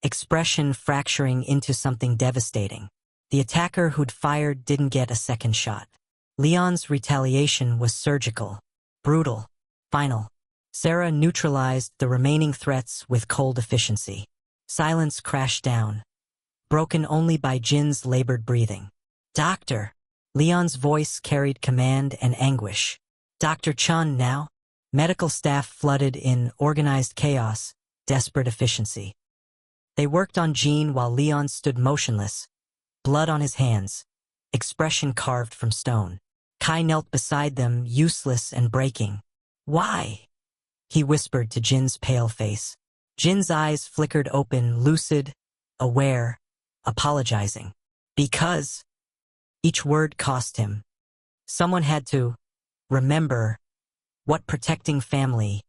expression fracturing into something devastating. The attacker who'd fired didn't get a second shot. Leon's retaliation was surgical, brutal, final. Sarah neutralized the remaining threats with cold efficiency. Silence crashed down, broken only by Jin's labored breathing. Doctor! Leon's voice carried command and anguish. Dr. Chun now? Medical staff flooded in organized chaos, desperate efficiency. They worked on Jean while Leon stood motionless, blood on his hands, expression carved from stone. Kai knelt beside them, useless and breaking. Why? He whispered to Jin's pale face. Jin's eyes flickered open, lucid, aware, apologizing. Because. Each word cost him. Someone had to remember what protecting family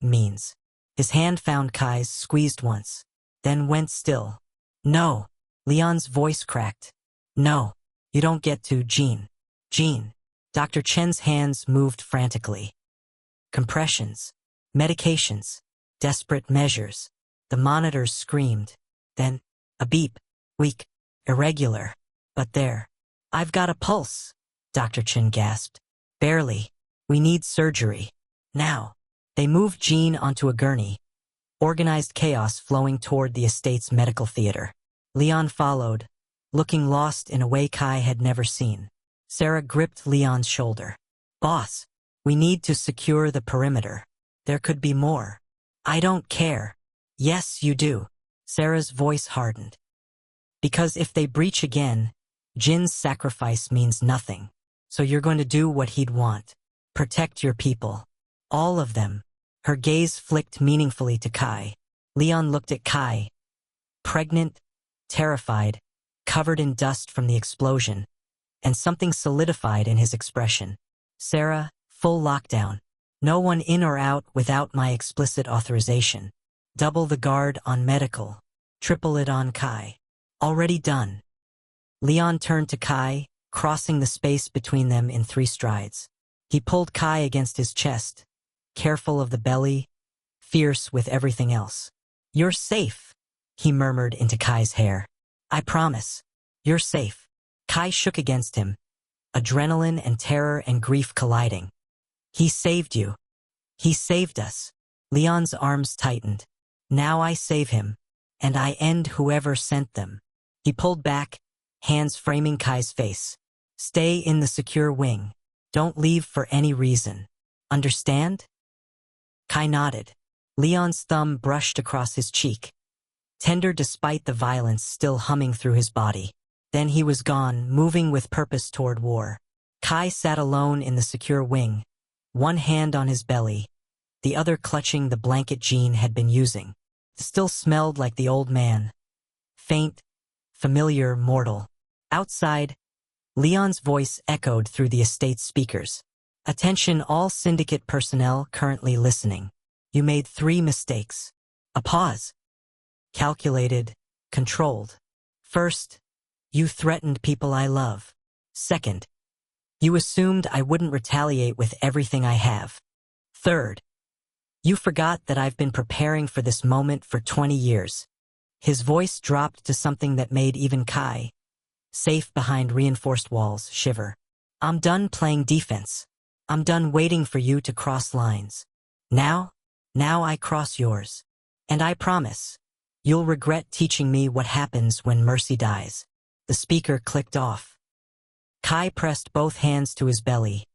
means. His hand found Kai's, squeezed once, then went still. No. Leon's voice cracked. No. You don't get to, Jean. Jean. Dr. Chen's hands moved frantically. Compressions. Medications. Desperate measures. The monitors screamed. Then, a beep. Weak. Irregular. But there. I've got a pulse, Dr. Chen gasped. Barely. We need surgery. Now. They moved Jean onto a gurney. Organized chaos flowing toward the estate's medical theater. Leon followed, looking lost in a way Kai had never seen. Sarah gripped Leon's shoulder. Boss, we need to secure the perimeter. There could be more. I don't care. Yes, you do. Sarah's voice hardened. Because if they breach again, Jin's sacrifice means nothing. So you're going to do what he'd want. Protect your people. All of them. Her gaze flicked meaningfully to Kai. Leon looked at Kai. Pregnant, terrified, covered in dust from the explosion. And something solidified in his expression. Sarah, full lockdown. No one in or out without my explicit authorization. Double the guard on medical. Triple it on Kai. Already done. Leon turned to Kai, crossing the space between them in 3 strides. He pulled Kai against his chest, careful of the belly, fierce with everything else. You're safe, he murmured into Kai's hair. I promise. You're safe. Kai shook against him, adrenaline and terror and grief colliding. He saved you. He saved us. Leon's arms tightened. Now I save him, and I end whoever sent them. He pulled back, hands framing Kai's face. Stay in the secure wing. Don't leave for any reason. Understand? Kai nodded. Leon's thumb brushed across his cheek, tender despite the violence still humming through his body. Then he was gone, moving with purpose toward war. Kai sat alone in the secure wing, one hand on his belly, the other clutching the blanket Jean had been using. It still smelled like the old man. Faint, familiar, mortal. Outside, Leon's voice echoed through the estate's speakers. Attention all syndicate personnel currently listening. You made 3 mistakes. A pause. Calculated, controlled. First, you threatened people I love. Second, you assumed I wouldn't retaliate with everything I have. Third, you forgot that I've been preparing for this moment for 20 years. His voice dropped to something that made even Kai, safe behind reinforced walls, shiver. I'm done playing defense. I'm done waiting for you to cross lines. Now I cross yours. And I promise, you'll regret teaching me what happens when mercy dies. The speaker clicked off. Kai pressed both hands to his belly,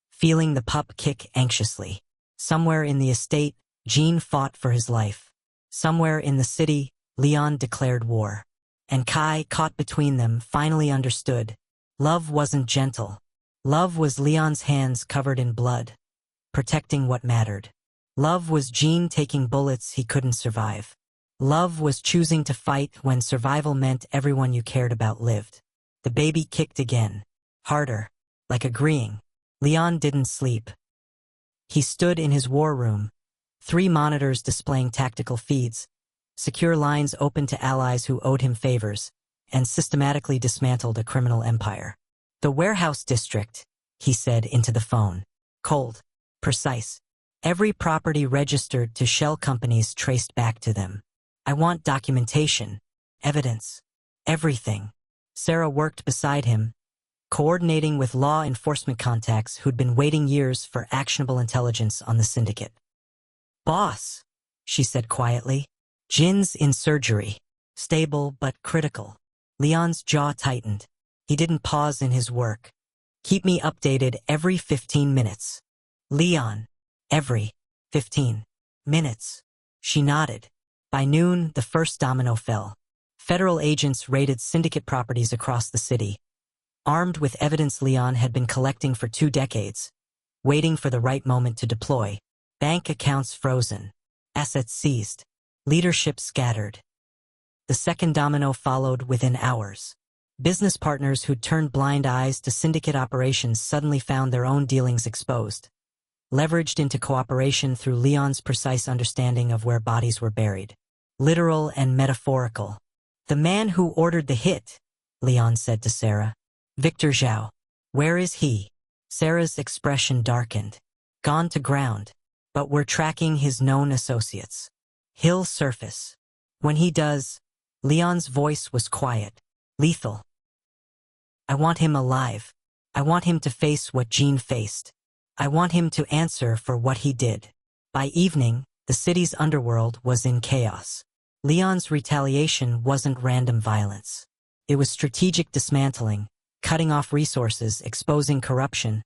feeling the pup kick anxiously. Somewhere in the estate, Jean fought for his life. Somewhere in the city, Leon declared war. And Kai, caught between them, finally understood. Love wasn't gentle. Love was Leon's hands covered in blood, protecting what mattered. Love was Jean taking bullets he couldn't survive. Love was choosing to fight when survival meant everyone you cared about lived. The baby kicked again, harder, like agreeing. Leon didn't sleep. He stood in his war room, 3 monitors displaying tactical feeds, secure lines open to allies who owed him favors, and systematically dismantled a criminal empire. The warehouse district, he said into the phone. Cold, precise. Every property registered to shell companies traced back to them. I want documentation, evidence, everything. Sarah worked beside him, coordinating with law enforcement contacts who'd been waiting years for actionable intelligence on the syndicate. Boss, she said quietly. Jin's in surgery. Stable but critical. Leon's jaw tightened. He didn't pause in his work. Keep me updated every 15 minutes. Leon. Every 15 minutes. She nodded. By noon, the first domino fell. Federal agents raided syndicate properties across the city, armed with evidence Leon had been collecting for 2 decades, waiting for the right moment to deploy. Bank accounts frozen. Assets seized. Leadership scattered. The second domino followed within hours. Business partners who'd turned blind eyes to syndicate operations suddenly found their own dealings exposed, leveraged into cooperation through Leon's precise understanding of where bodies were buried. Literal and metaphorical. The man who ordered the hit, Leon said to Sarah. Victor Zhao. Where is he? Sarah's expression darkened. Gone to ground. But we're tracking his known associates. He'll surface. When he does, Leon's voice was quiet, lethal. I want him alive. I want him to face what Jean faced. I want him to answer for what he did. By evening, the city's underworld was in chaos. Leon's retaliation wasn't random violence. It was strategic dismantling, cutting off resources, exposing corruption,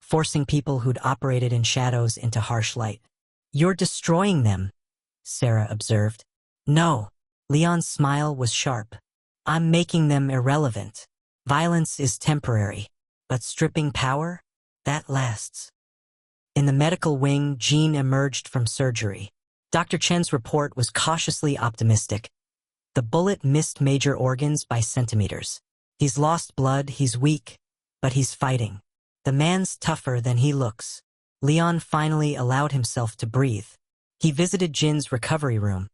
forcing people who'd operated in shadows into harsh light. You're destroying them, Sarah observed. No. Leon's smile was sharp. I'm making them irrelevant. Violence is temporary, but stripping power? That lasts. In the medical wing, Jean emerged from surgery. Dr. Chen's report was cautiously optimistic. The bullet missed major organs by centimeters. He's lost blood, he's weak, but he's fighting. The man's tougher than he looks. Leon finally allowed himself to breathe. He visited Jin's recovery room.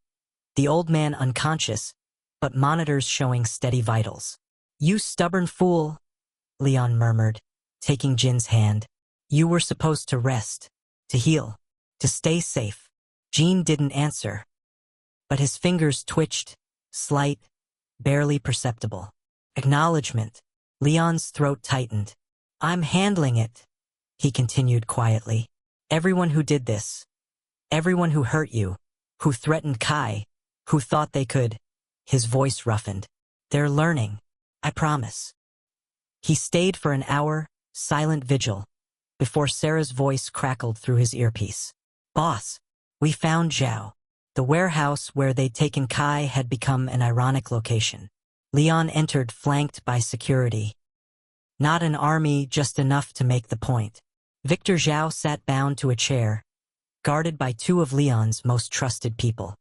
The old man unconscious, but monitors showing steady vitals. You stubborn fool, Leon murmured, taking Jin's hand. You were supposed to rest, to heal, to stay safe. Jean didn't answer, but his fingers twitched, slight, barely perceptible. Acknowledgement. Leon's throat tightened. I'm handling it, he continued quietly. Everyone who did this, everyone who hurt you, who threatened Kai, who thought they could, his voice roughened. They're learning, I promise. He stayed for an hour, silent vigil, before Sarah's voice crackled through his earpiece. Boss, We found Zhao. The warehouse where they'd taken Kai had become an ironic location. Leon entered flanked by security. Not an army, just enough to make the point. Victor Zhao sat bound to a chair, guarded by two of Leon's most trusted people.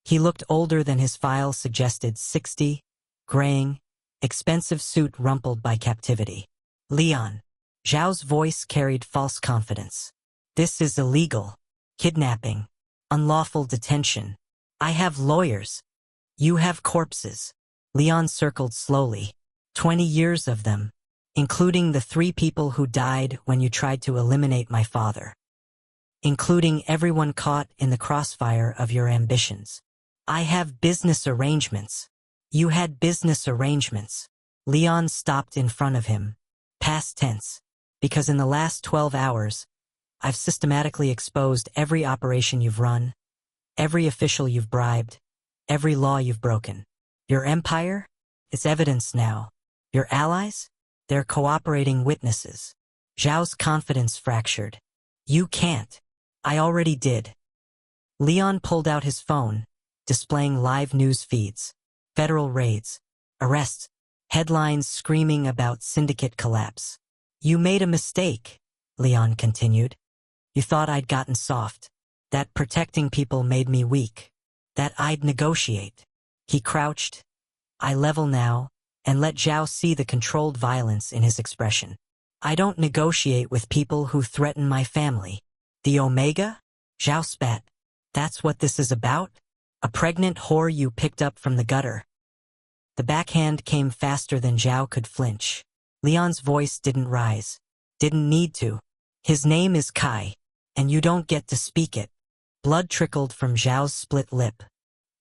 He looked older than his file suggested, 60, graying, expensive suit rumpled by captivity. Leon. Zhao's voice carried false confidence. This is illegal. Kidnapping. Unlawful detention. I have lawyers. You have corpses. Leon circled slowly. 20 years of them, including the 3 people who died when you tried to eliminate my father. Including everyone caught in the crossfire of your ambitions. I have business arrangements. You had business arrangements. Leon stopped in front of him. Past tense. Because in the last 12 hours, I've systematically exposed every operation you've run, every official you've bribed, every law you've broken. Your empire? It's evidence now. Your allies? They're cooperating witnesses. Zhao's confidence fractured. You can't. I already did. Leon pulled out his phone, displaying live news feeds, federal raids, arrests, headlines screaming about syndicate collapse. You made a mistake, Leon continued. You thought I'd gotten soft, that protecting people made me weak, that I'd negotiate. He crouched. I level now, and let Zhao see the controlled violence in his expression. I don't negotiate with people who threaten my family. The Omega? Zhao spat. That's what this is about? A pregnant whore you picked up from the gutter. The backhand came faster than Zhao could flinch. Leon's voice didn't rise. Didn't need to. His name is Kai, and you don't get to speak it. Blood trickled from Zhao's split lip.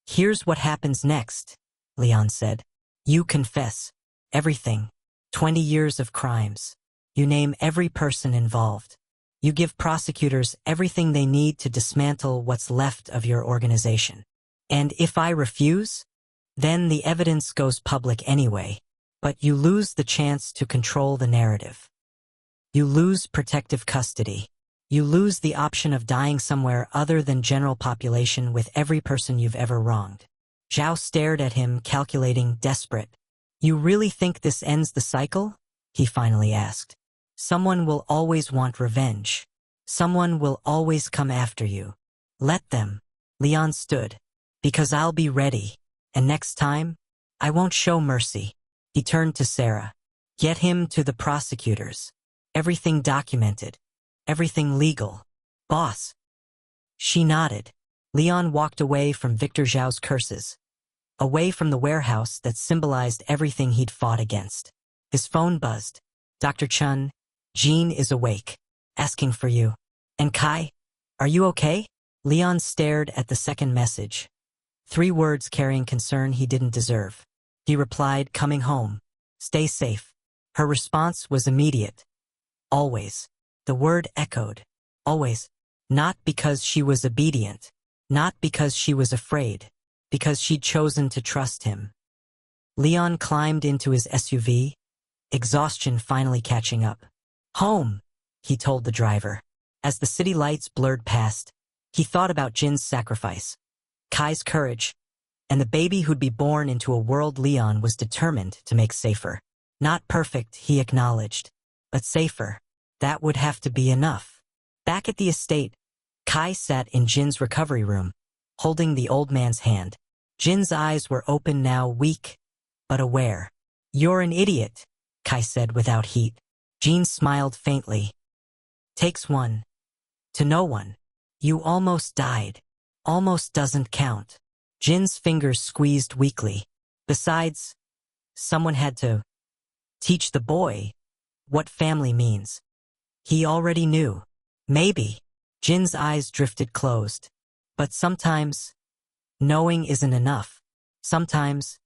Here's what happens next, Leon said. You confess. Everything. 20 years of crimes. You name every person involved. You give prosecutors everything they need to dismantle what's left of your organization. And if I refuse, then the evidence goes public anyway, but you lose the chance to control the narrative. You lose protective custody. You lose the option of dying somewhere other than general population with every person you've ever wronged. Zhao stared at him, calculating, desperate. You really think this ends the cycle? He finally asked. Someone will always want revenge. Someone will always come after you. Let them. Leon stood. Because I'll be ready. And next time, I won't show mercy. He turned to Sarah. Get him to the prosecutors. Everything documented. Everything legal. Boss. She nodded. Leon walked away from Victor Zhao's curses. Away from the warehouse that symbolized everything he'd fought against. His phone buzzed. Dr. Chun, Jean is awake. Asking for you. And Kai, are you okay? Leon stared at the second message. 3 words carrying concern he didn't deserve. He replied, coming home. Stay safe. Her response was immediate. Always. The word echoed. Always. Not because she was obedient. Not because she was afraid. Because she'd chosen to trust him. Leon climbed into his SUV, exhaustion finally catching up. Home, he told the driver. As the city lights blurred past, he thought about Jin's sacrifice, Kai's courage, and the baby who'd be born into a world Leon was determined to make safer. Not perfect, he acknowledged, but safer. That would have to be enough. Back at the estate, Kai sat in Jin's recovery room, holding the old man's hand. Jin's eyes were open now, weak, but aware. You're an idiot, Kai said without heat. Jin smiled faintly. Takes one. To know one. You almost died. Almost doesn't count. Jin's fingers squeezed weakly. Besides, someone had to teach the boy what family means. He already knew. Maybe. Jin's eyes drifted closed. But sometimes, knowing isn't enough. Sometimes,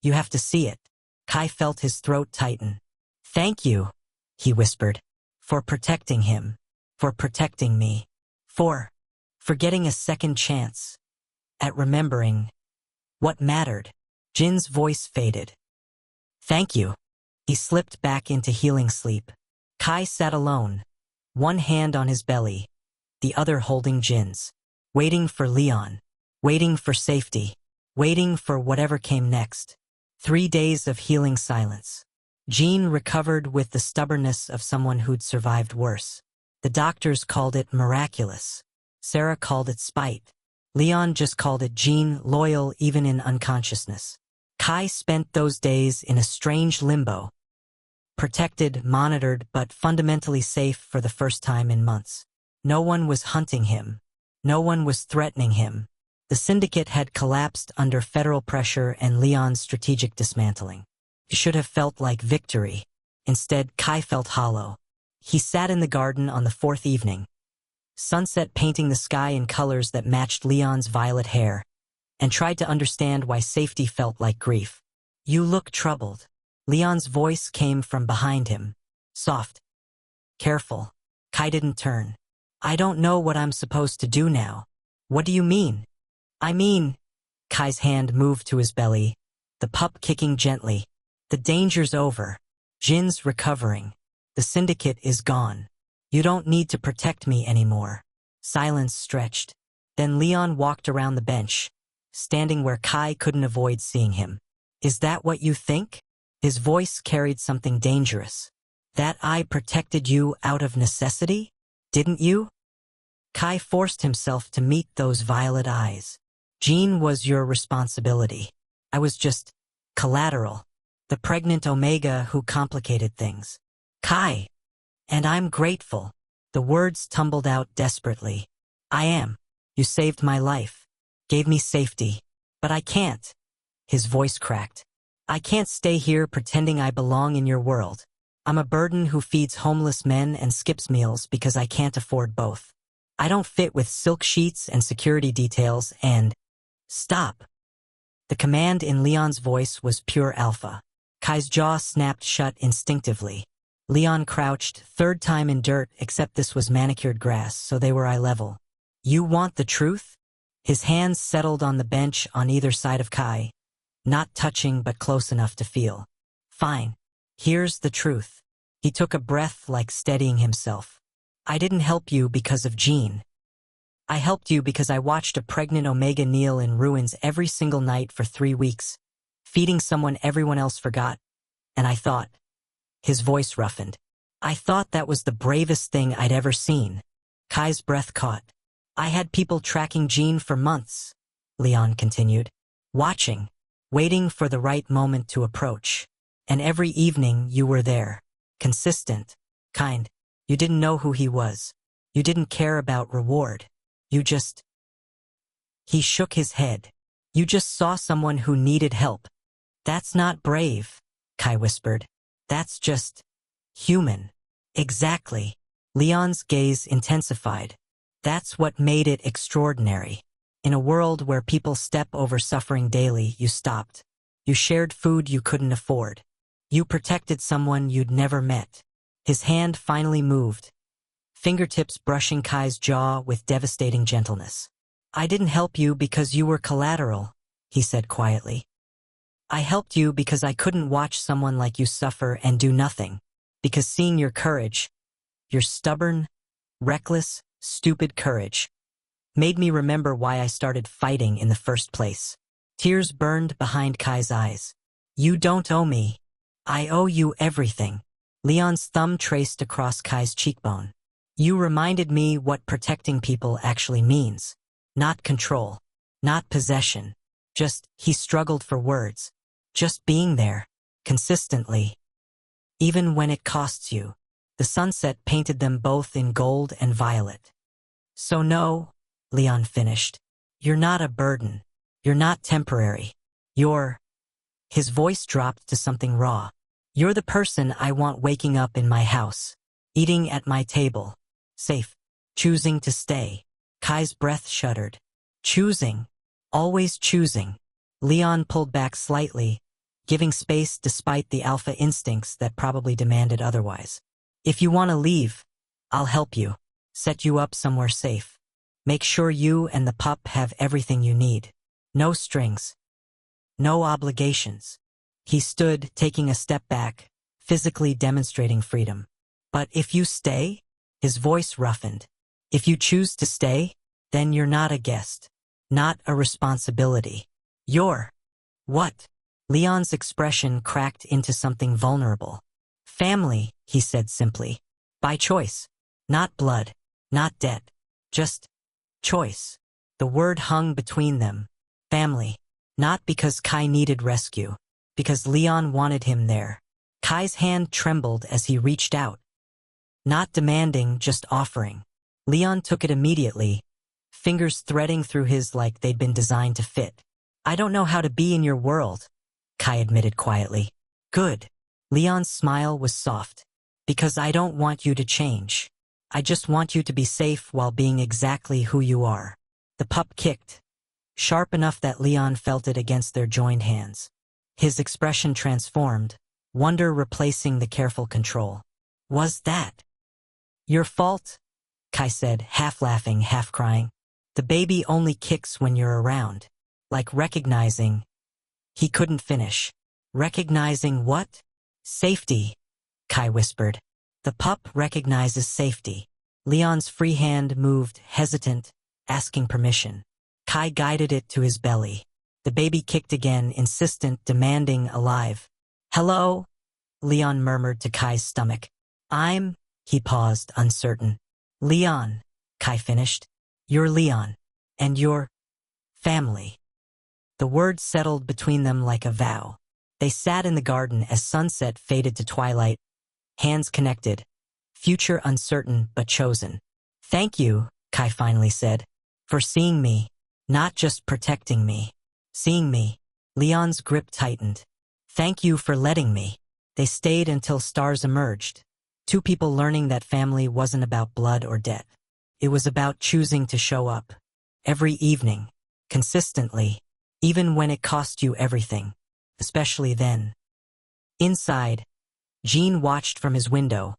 you have to see it. Kai felt his throat tighten. Thank you, he whispered, for protecting him, for protecting me, for getting a second chance at remembering what mattered. Jin's voice faded. Thank you. He slipped back into healing sleep. Kai sat alone, one hand on his belly, the other holding Jin's. waiting for Leon, waiting for safety, waiting for whatever came next. 3 days of healing silence. Jean recovered with the stubbornness of someone who'd survived worse. The doctors called it miraculous. Sarah called it spite. Leon just called it Jean, loyal even in unconsciousness. Kai spent those days in a strange limbo. Protected, monitored, but fundamentally safe for the first time in months. No one was hunting him. No one was threatening him. The syndicate had collapsed under federal pressure and Leon's strategic dismantling. It should have felt like victory. Instead, Kai felt hollow. He sat in the garden on the 4th evening, sunset painting the sky in colors that matched Leon's violet hair, and tried to understand why safety felt like grief. "You look troubled." Leon's voice came from behind him, soft, careful. Kai didn't turn. "I don't know what I'm supposed to do now." "What do you mean?" "I mean," Kai's hand moved to his belly, the pup kicking gently. "The danger's over. Jin's recovering. The syndicate is gone. You don't need to protect me anymore." Silence stretched. Then Leon walked around the bench, standing where Kai couldn't avoid seeing him. "Is that what you think?" His voice carried something dangerous. "That I protected you out of necessity? Didn't you?" Kai forced himself to meet those violet eyes. "Jean was your responsibility. I was just collateral. The pregnant Omega who complicated things." "Kai! And I'm grateful." The words tumbled out desperately. "I am. You saved my life. Gave me safety. But I can't." His voice cracked. "I can't stay here pretending I belong in your world. I'm a burden who feeds homeless men and skips meals because I can't afford both. I don't fit with silk sheets and security details and—" "Stop." The command in Leon's voice was pure alpha. Kai's jaw snapped shut instinctively. Leon crouched, 3rd time in dirt, except this was manicured grass, so they were eye level. "You want the truth?" His hands settled on the bench on either side of Kai, not touching but close enough to feel. "Fine. Here's the truth." He took a breath like steadying himself. "I didn't help you because of Jean. I helped you because I watched a pregnant Omega kneel in ruins every single night for 3 weeks, feeding someone everyone else forgot. And I thought—" His voice roughened. "I thought that was the bravest thing I'd ever seen." Kai's breath caught. "I had people tracking Jean for months," Leon continued. "Watching, waiting for the right moment to approach. And every evening you were there. Consistent. Kind. You didn't know who he was. You didn't care about reward. You just—" He shook his head. "You just saw someone who needed help." "That's not brave," Kai whispered. "That's just human." "Exactly." Leon's gaze intensified. "That's what made it extraordinary. In a world where people step over suffering daily, you stopped. You shared food you couldn't afford. You protected someone you'd never met." His hand finally moved, fingertips brushing Kai's jaw with devastating gentleness. "I didn't help you because you were collateral," he said quietly. "I helped you because I couldn't watch someone like you suffer and do nothing. Because seeing your courage, your stubborn, reckless, stupid courage, made me remember why I started fighting in the first place." Tears burned behind Kai's eyes. "You don't owe me. I owe you everything." Leon's thumb traced across Kai's cheekbone. "You reminded me what protecting people actually means. Not control. Not possession. Just," he struggled for words, "just being there. Consistently. Even when it costs you." The sunset painted them both in gold and violet. "So no," Leon finished. "You're not a burden. You're not temporary. You're—" His voice dropped to something raw. "You're the person I want waking up in my house, eating at my table, safe, choosing to stay." Kai's breath shuddered. "Choosing. Always choosing." Leon pulled back slightly, giving space despite the alpha instincts that probably demanded otherwise. "If you want to leave, I'll help you. Set you up somewhere safe. Make sure you and the pup have everything you need. No strings. No obligations." He stood, taking a step back, physically demonstrating freedom. "But if you stay?" His voice roughened. "If you choose to stay?" Then you're not a guest. Not a responsibility. You're… What? Leon's expression cracked into something vulnerable. Family, he said simply. By choice. Not blood. Not debt. Just choice. The word hung between them. Family. Not because Kai needed rescue. Because Leon wanted him there. Kai's hand trembled as he reached out. Not demanding, just offering. Leon took it immediately, fingers threading through his like they'd been designed to fit. I don't know how to be in your world, Kai admitted quietly. Good. Leon's smile was soft. Because I don't want you to change. I just want you to be safe while being exactly who you are. The pup kicked, sharp enough that Leon felt it against their joined hands. His expression transformed, wonder replacing the careful control. Was that your fault? Kai said, half laughing, half crying. The baby only kicks when you're around. Like recognizing… He couldn't finish. Recognizing what? Safety, Kai whispered. The pup recognizes safety. Leon's free hand moved, hesitant, asking permission. Kai guided it to his belly. The baby kicked again, insistent, demanding, alive. Hello? Leon murmured to Kai's stomach. He paused, uncertain. Leon, Kai finished. You're Leon. And you're… family. The words settled between them like a vow. They sat in the garden as sunset faded to twilight, hands connected, future uncertain but chosen. Thank you, Kai finally said, for seeing me, not just protecting me. Seeing me. Leon's grip tightened. Thank you for letting me. They stayed until stars emerged. Two people learning that family wasn't about blood or debt. It was about choosing to show up. Every evening. Consistently. Even when it cost you everything. Especially then. Inside, Jean watched from his window,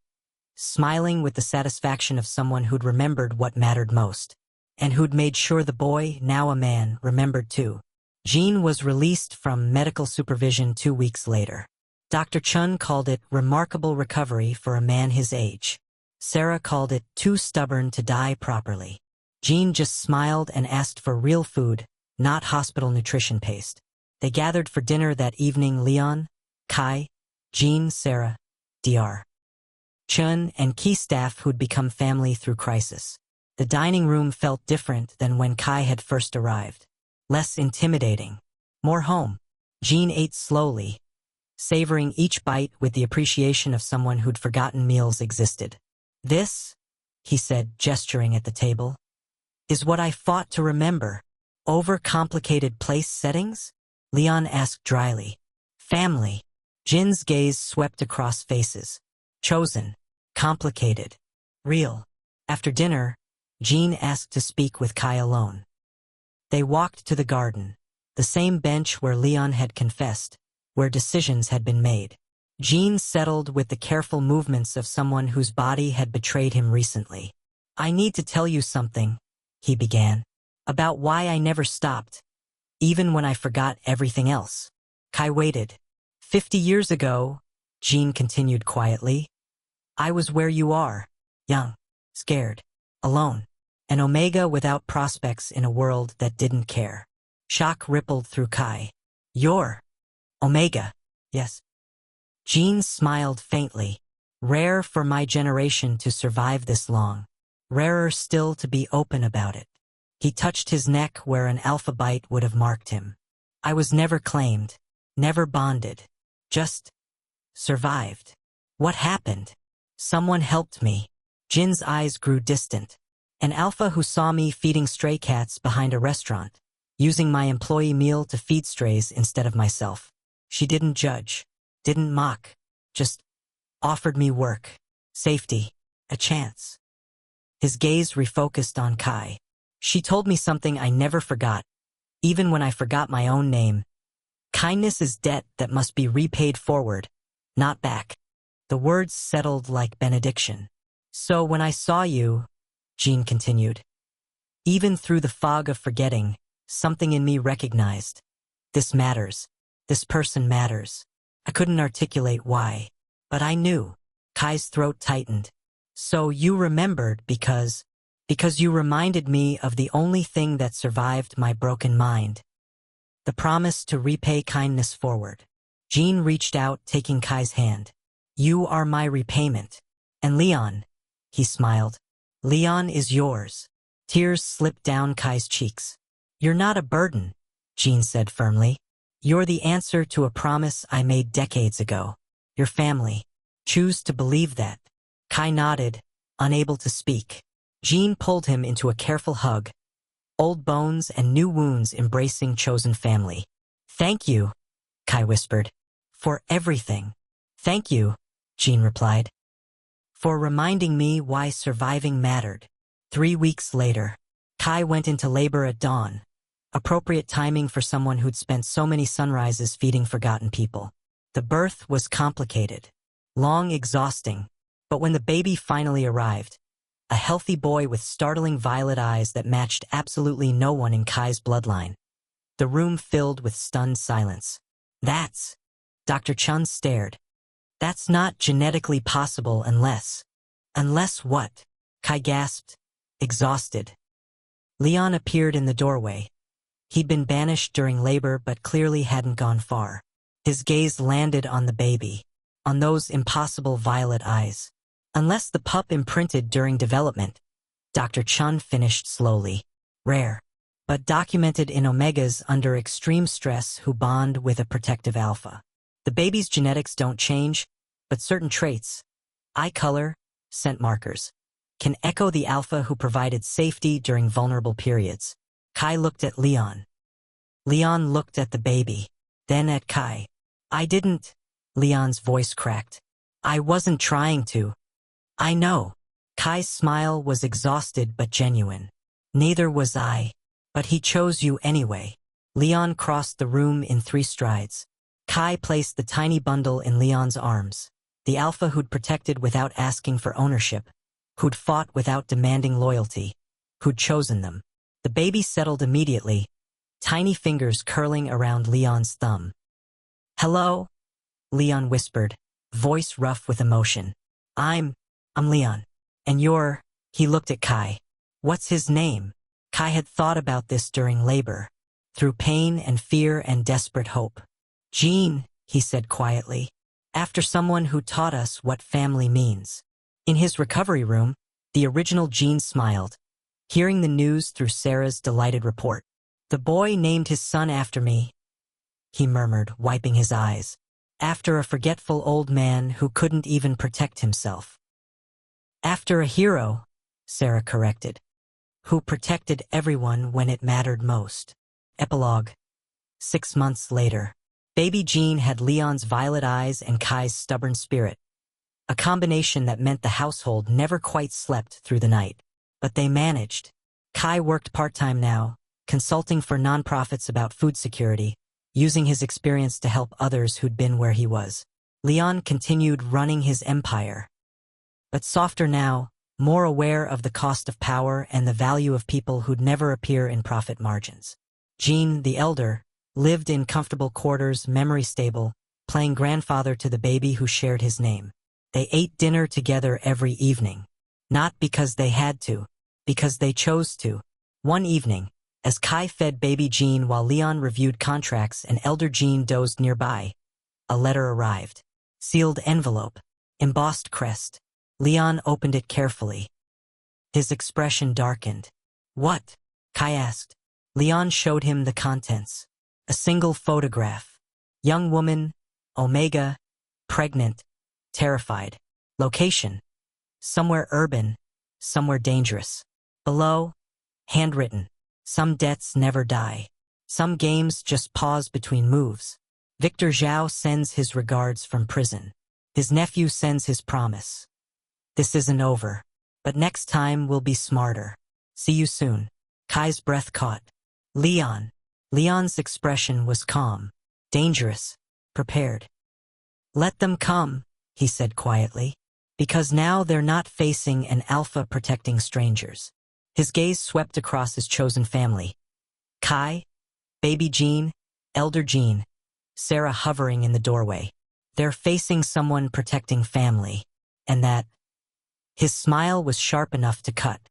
smiling with the satisfaction of someone who'd remembered what mattered most. And who'd made sure the boy, now a man, remembered too. Jean was released from medical supervision 2 weeks later. Dr. Chun called it remarkable recovery for a man his age. Sarah called it too stubborn to die properly. Jean just smiled and asked for real food, not hospital nutrition paste. They gathered for dinner that evening: Leon, Kai, Jean, Sarah, Dr. Chun, and key staff who'd become family through crisis. The dining room felt different than when Kai had first arrived. Less intimidating. More home. Jean ate slowly, savoring each bite with the appreciation of someone who'd forgotten meals existed. This, he said, gesturing at the table, is what I fought to remember. Overcomplicated place settings? Leon asked dryly. Family. Jin's gaze swept across faces. Chosen. Complicated. Real. After dinner, Jean asked to speak with Kai alone. They walked to the garden, the same bench where Leon had confessed, where decisions had been made. Jean settled with the careful movements of someone whose body had betrayed him recently. I need to tell you something, he began, about why I never stopped, even when I forgot everything else. Kai waited. 50 years ago, Jean continued quietly, I was where you are, young, scared, alone. An Omega without prospects in a world that didn't care. Shock rippled through Kai. You're Omega, yes. Jean smiled faintly. Rare for my generation to survive this long. Rarer still to be open about it. He touched his neck where an alpha bite would have marked him. I was never claimed, never bonded, just survived. What happened? Someone helped me. Jin's eyes grew distant. An alpha who saw me feeding stray cats behind a restaurant, using my employee meal to feed strays instead of myself. She didn't judge, didn't mock, just offered me work, safety, a chance. His gaze refocused on Kai. She told me something I never forgot, even when I forgot my own name. Kindness is debt that must be repaid forward, not back. The words settled like benediction. So when I saw you, Jean continued, even through the fog of forgetting, something in me recognized. This matters. This person matters. I couldn't articulate why, but I knew. Kai's throat tightened. So you remembered because… Because you reminded me of the only thing that survived my broken mind. The promise to repay kindness forward. Jean reached out, taking Kai's hand. You are my repayment. And Leon, he smiled. Leon is yours. Tears slipped down Kai's cheeks. You're not a burden, Jean said firmly. You're the answer to a promise I made decades ago. Your family. Choose to believe that. Kai nodded, unable to speak. Jean pulled him into a careful hug. Old bones and new wounds embracing chosen family. Thank you, Kai whispered. For everything. Thank you, Jean replied. For reminding me why surviving mattered. 3 weeks later, Kai went into labor at dawn. Appropriate timing for someone who'd spent so many sunrises feeding forgotten people. The birth was complicated, long, exhausting, but when the baby finally arrived, a healthy boy with startling violet eyes that matched absolutely no one in Kai's bloodline. The room filled with stunned silence. That's... Dr. Chun stared. That's not genetically possible unless... Unless what? Kai gasped, exhausted. Leon appeared in the doorway. He'd been banished during labor but clearly hadn't gone far. His gaze landed on the baby, on those impossible violet eyes. Unless the pup imprinted during development, Dr. Chun finished slowly. Rare, but documented in omegas under extreme stress who bond with a protective alpha. The baby's genetics don't change, but certain traits, eye color, scent markers, can echo the alpha who provided safety during vulnerable periods. Kai looked at Leon. Leon looked at the baby, then at Kai. I didn't, Leon's voice cracked. I wasn't trying to. I know. Kai's smile was exhausted but genuine. Neither was I. But he chose you anyway. Leon crossed the room in 3 strides. Kai placed the tiny bundle in Leon's arms. The alpha who'd protected without asking for ownership, who'd fought without demanding loyalty, who'd chosen them. The baby settled immediately, tiny fingers curling around Leon's thumb. Hello? Leon whispered, voice rough with emotion. I'm Leon. And you're... He looked at Kai. What's his name? Kai had thought about this during labor, through pain and fear and desperate hope. Jean, he said quietly, after someone who taught us what family means. In his recovery room, the original Jean smiled, hearing the news through Sarah's delighted report. The boy named his son after me, he murmured, wiping his eyes, after a forgetful old man who couldn't even protect himself. After a hero, Sarah corrected, who protected everyone when it mattered most. Epilogue. 6 months later, baby Jean had Leon's violet eyes and Kai's stubborn spirit, a combination that meant the household never quite slept through the night. But they managed. Kai worked part-time now, consulting for nonprofits about food security, using his experience to help others who'd been where he was. Leon continued running his empire. But softer now, more aware of the cost of power and the value of people who'd never appear in profit margins. Jean, the elder, lived in comfortable quarters, memory stable, playing grandfather to the baby who shared his name. They ate dinner together every evening. Not because they had to, because they chose to. One evening, as Kai fed baby Jean while Leon reviewed contracts and elder Jean dozed nearby, a letter arrived. Sealed envelope, embossed crest. Leon opened it carefully. His expression darkened. What? Kai asked. Leon showed him the contents. A single photograph. Young woman, Omega, pregnant, terrified. Location. Somewhere urban, somewhere dangerous. Below, handwritten. Some debts never die. Some games just pause between moves. Victor Zhao sends his regards from prison. His nephew sends his promise. This isn't over, but next time we'll be smarter. See you soon. Kai's breath caught. Leon. Leon's expression was calm, dangerous, prepared. Let them come, he said quietly, because now they're not facing an alpha protecting strangers. His gaze swept across his chosen family. Kai, baby Jean, elder Jean, Sarah hovering in the doorway. They're facing someone protecting family, and that... His smile was sharp enough to cut.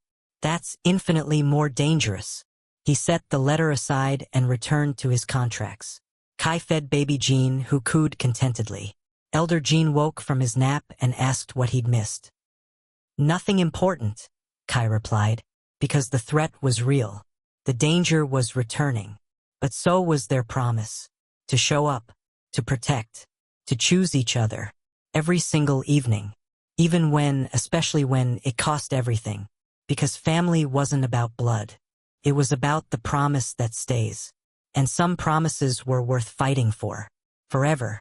That's infinitely more dangerous. He set the letter aside and returned to his contracts. Kai fed baby Jean, who cooed contentedly. Elder Jean woke from his nap and asked what he'd missed. Nothing important, Kai replied, because the threat was real. The danger was returning. But so was their promise. To show up, to protect, to choose each other. Every single evening. Even when, especially when, it cost everything. Because family wasn't about blood. It was about the promise that stays. And some promises were worth fighting for. Forever.